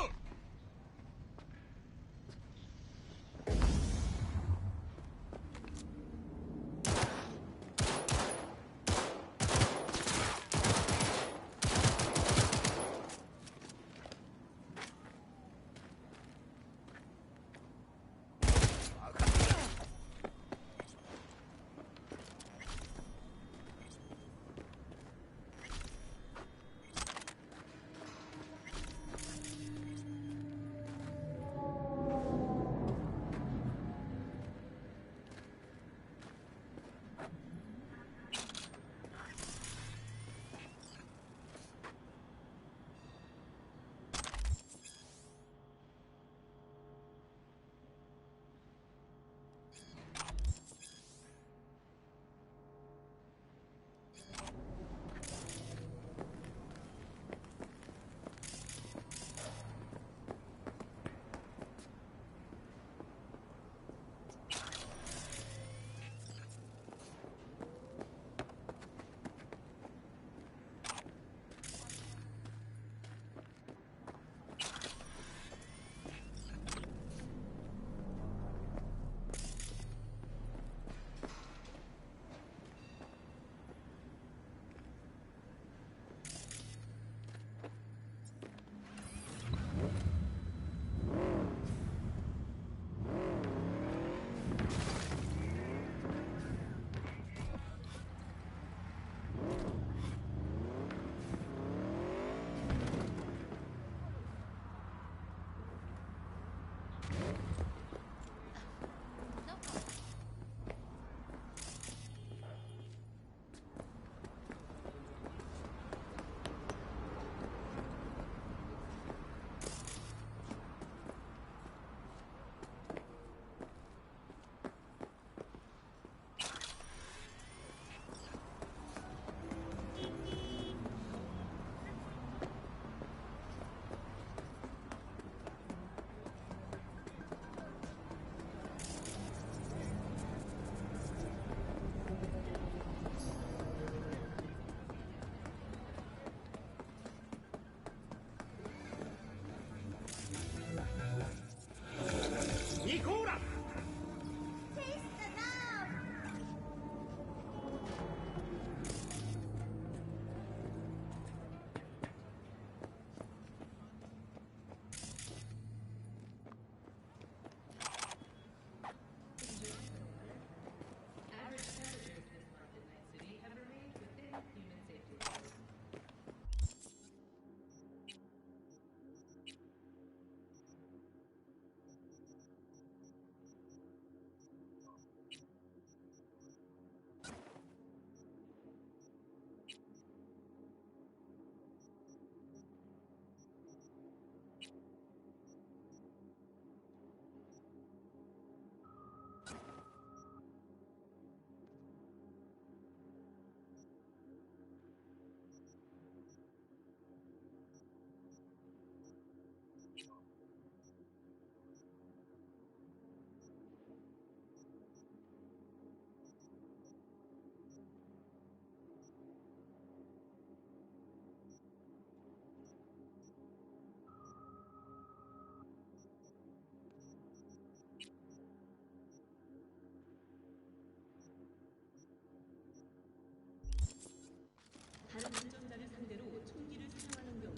다른 운전자를 상대로 총기를 사용하는 경우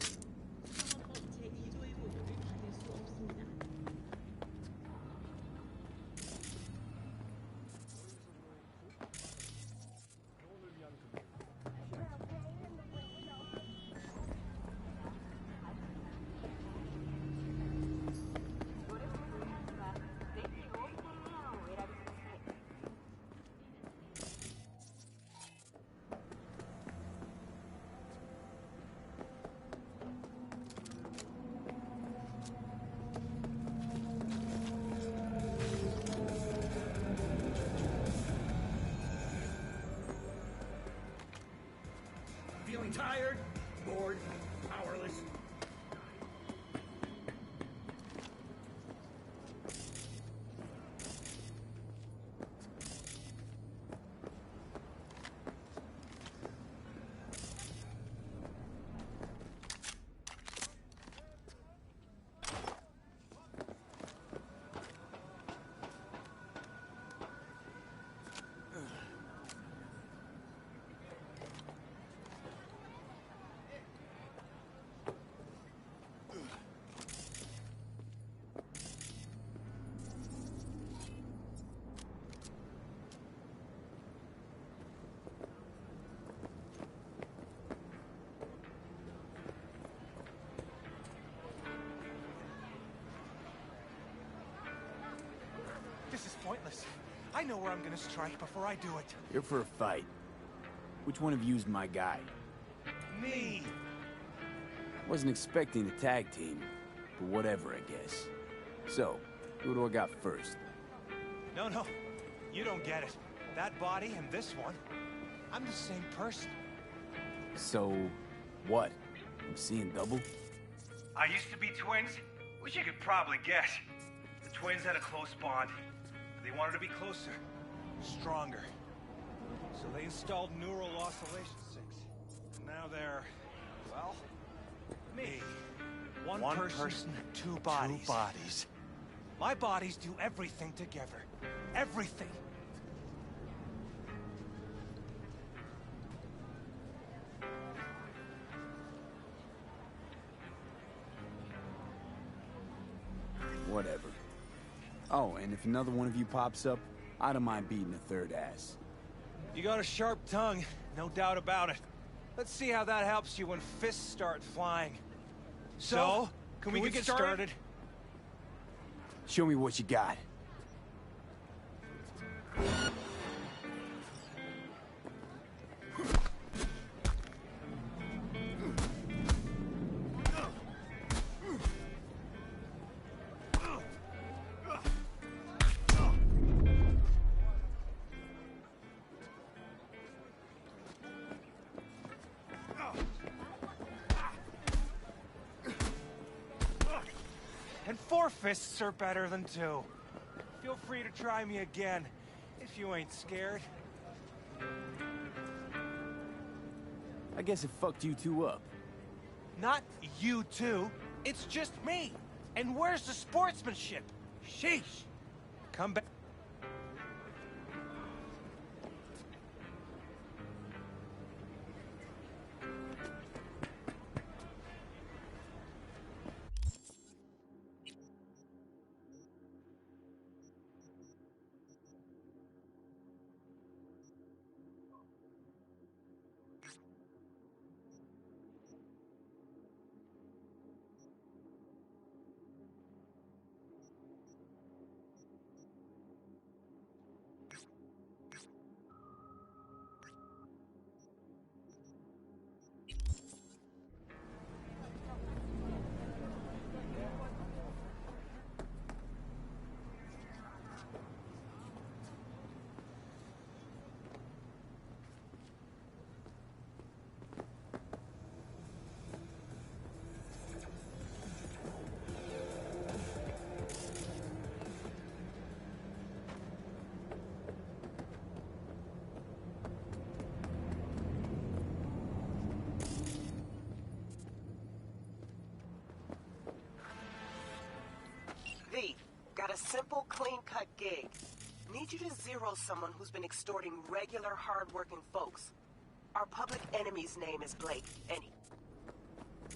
형법 제2조의 보호를 받을 수 없습니다. Feeling tired, bored, powerless. This is pointless. I know where I'm gonna strike before I do it. You're for a fight. Which one of you's my guy? Me! Wasn't expecting a tag team, but whatever, I guess. So, who do I got first? No, you don't get it. That body and this one, I'm the same person. So, what? I'm seeing double? I used to be twins, which you could probably guess. The twins had a close bond. They wanted to be closer, stronger. So they installed neural oscillation sinks. And now they're, well, me. One person, two bodies. My bodies do everything together. Everything. Whatever. Oh, and if another one of you pops up, I don't mind beating a third ass. You got a sharp tongue, no doubt about it. Let's see how that helps you when fists start flying. So, can we get started? Show me what you got. And 4 fists are better than 2. Feel free to try me again, if you ain't scared. I guess it fucked you two up. Not you two, it's just me. And where's the sportsmanship? Sheesh. Come back. Got a simple, clean-cut gig. Need you to zero someone who's been extorting regular, hard-working folks. Our public enemy's name is Blake, and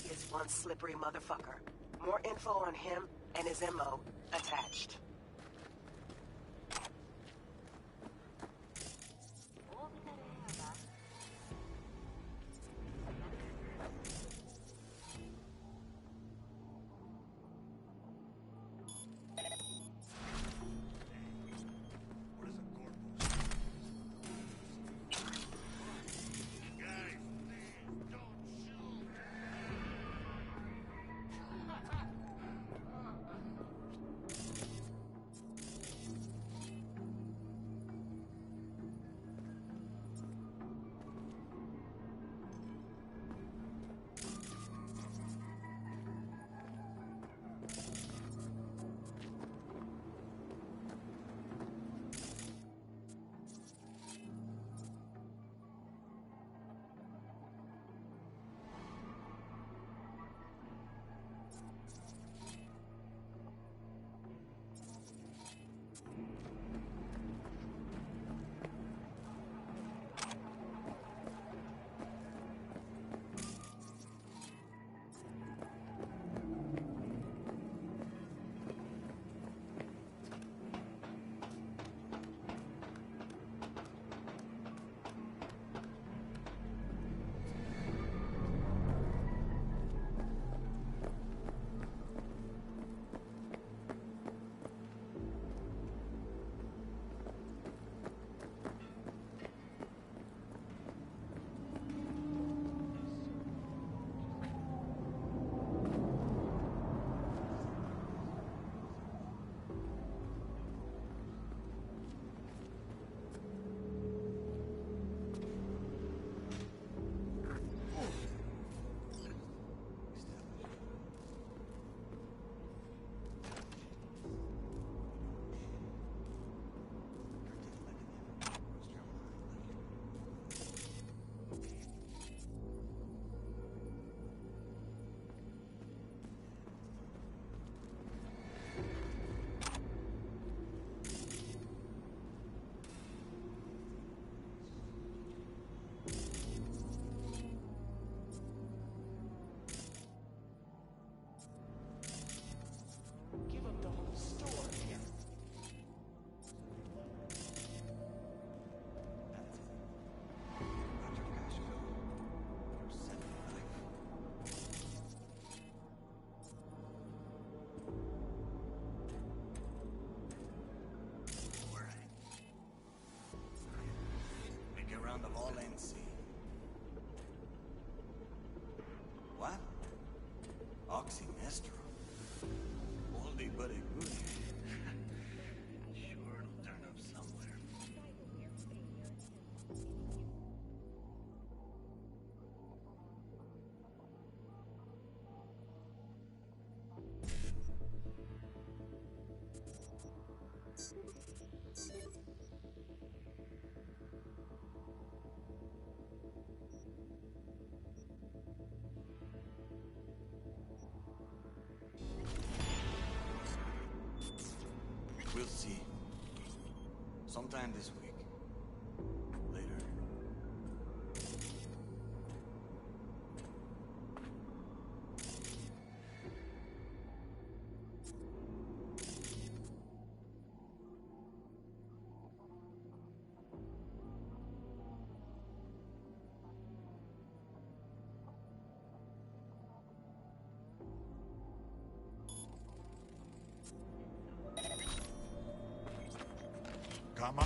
he is one slippery motherfucker. More info on him and his MO attached. down to Valencia. What? Oxymestro. Oldie but a goodie. Sure, it'll turn up somewhere. We'll see. Sometime this week. Later. Come on.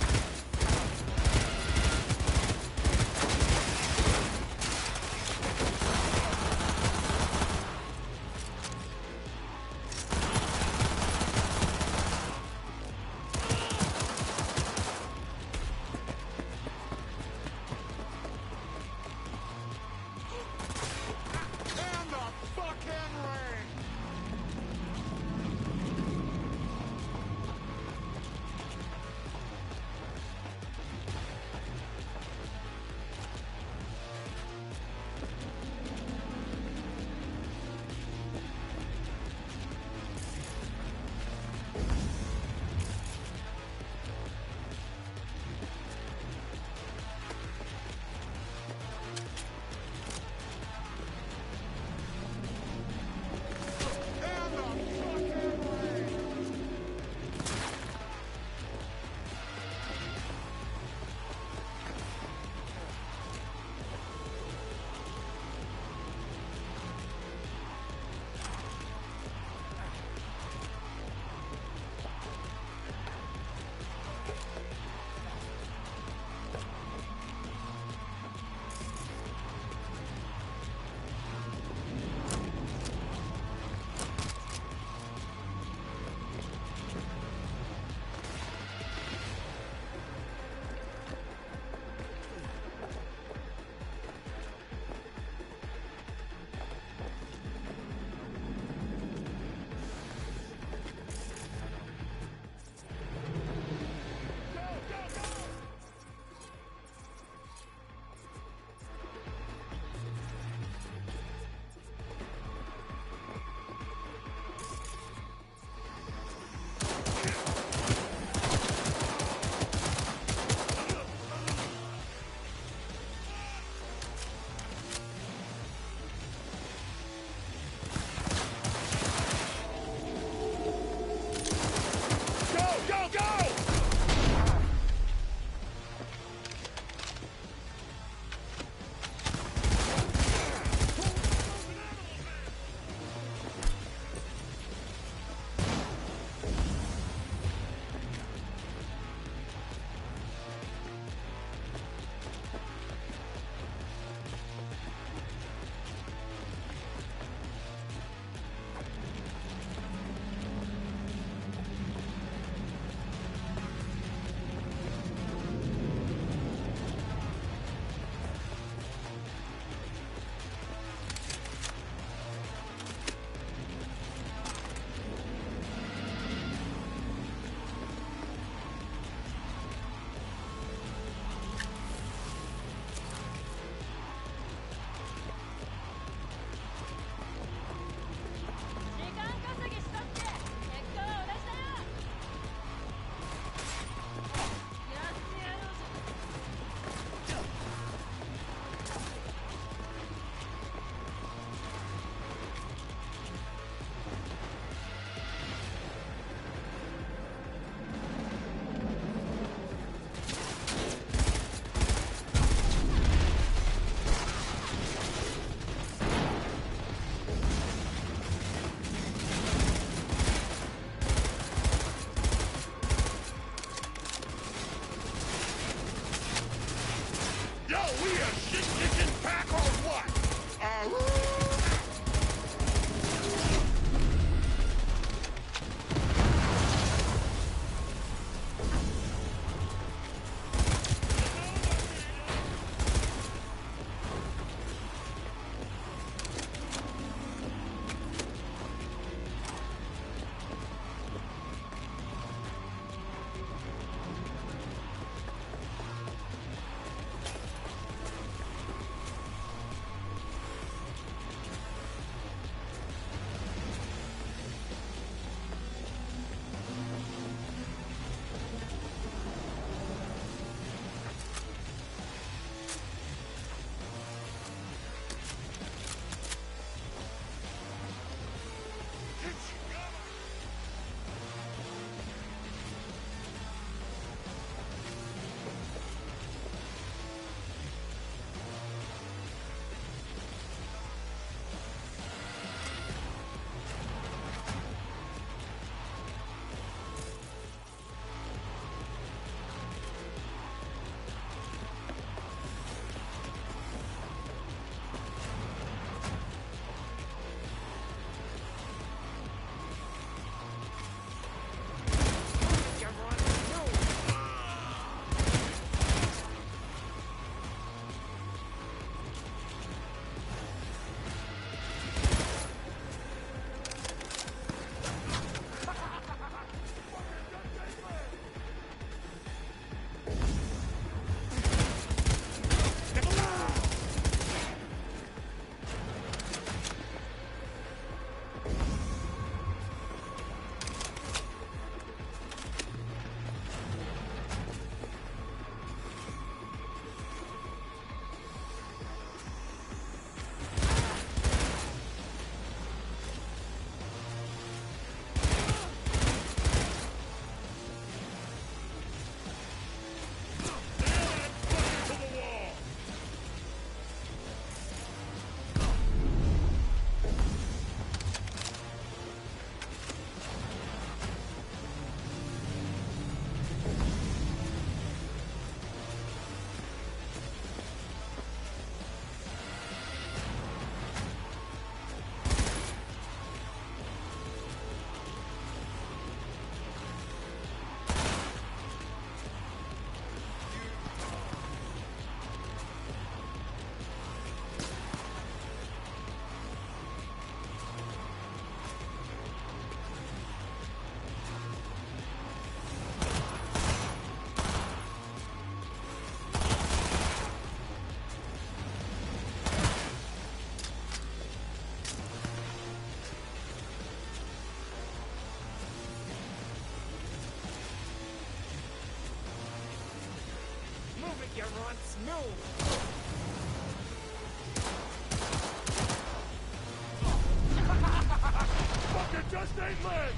Fucker just ain't led!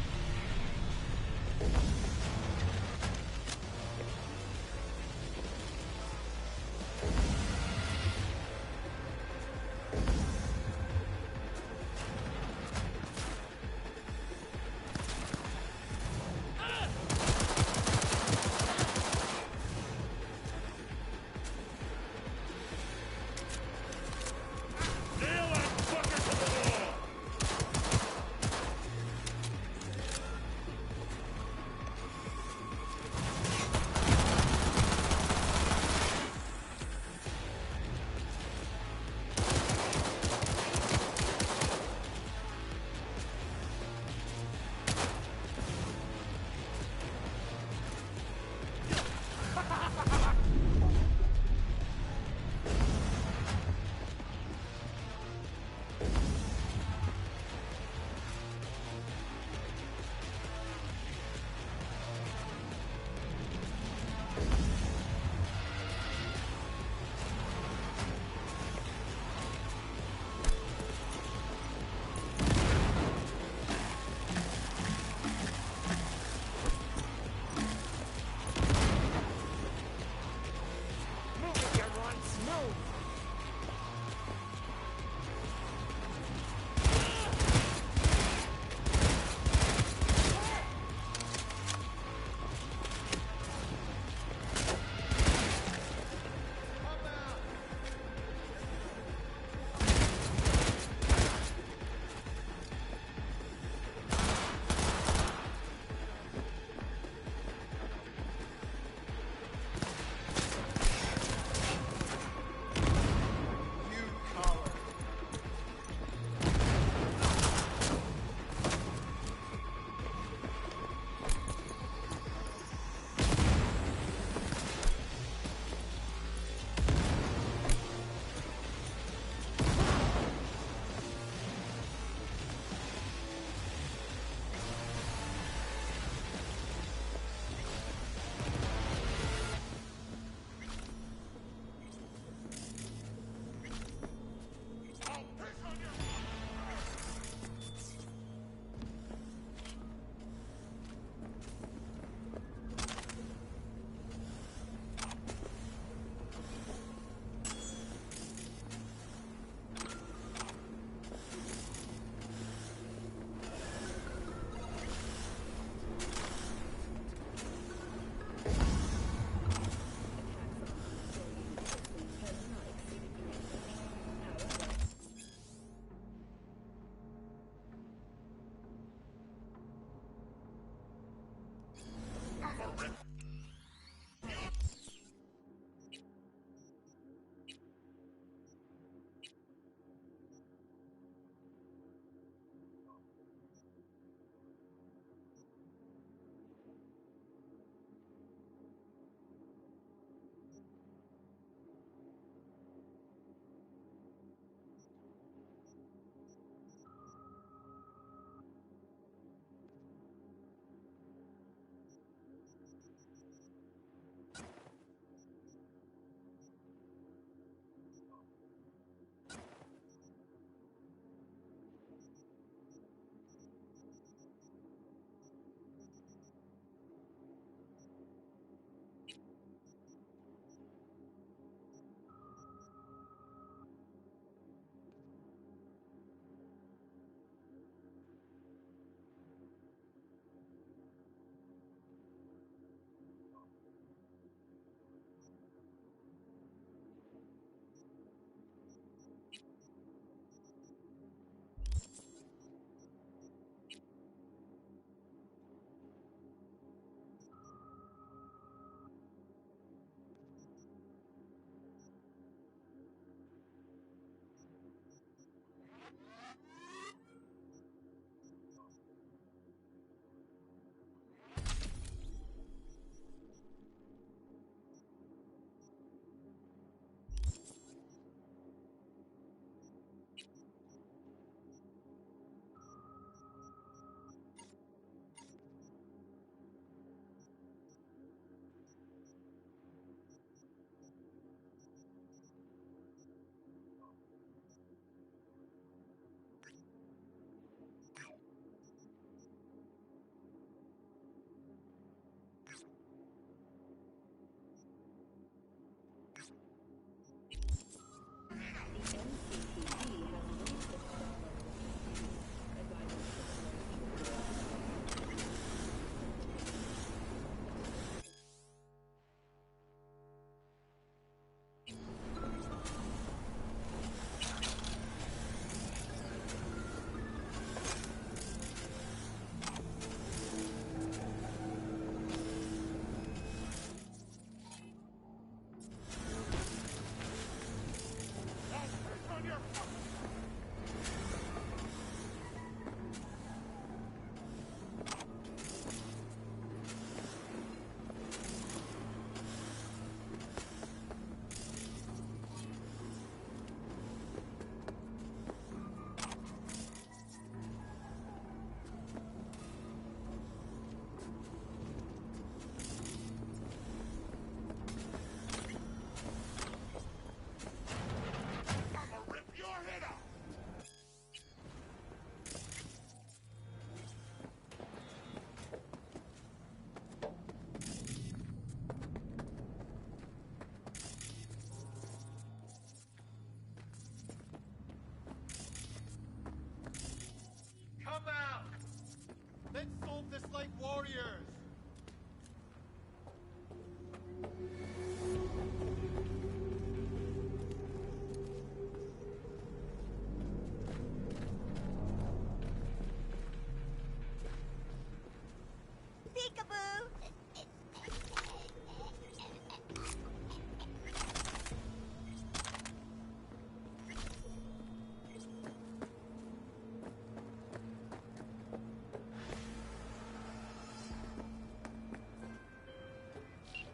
Nail that fucker to the wall!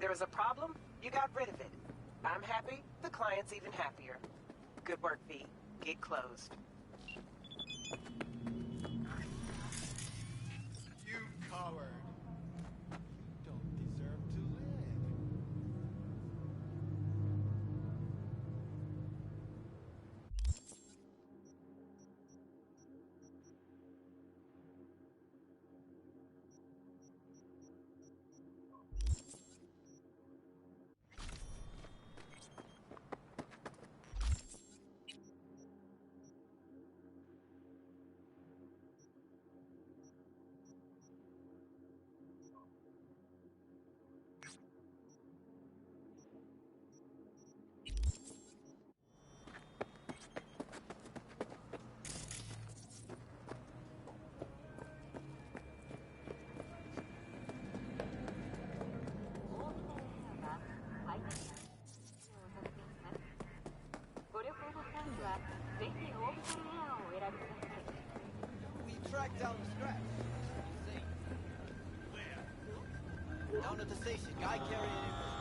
There was a problem, you got rid of it. I'm happy, the client's even happier. Good work, V. Gate closed. You coward. Don't deserve to live. We tracked down the scratch. Down at the station, guy carrying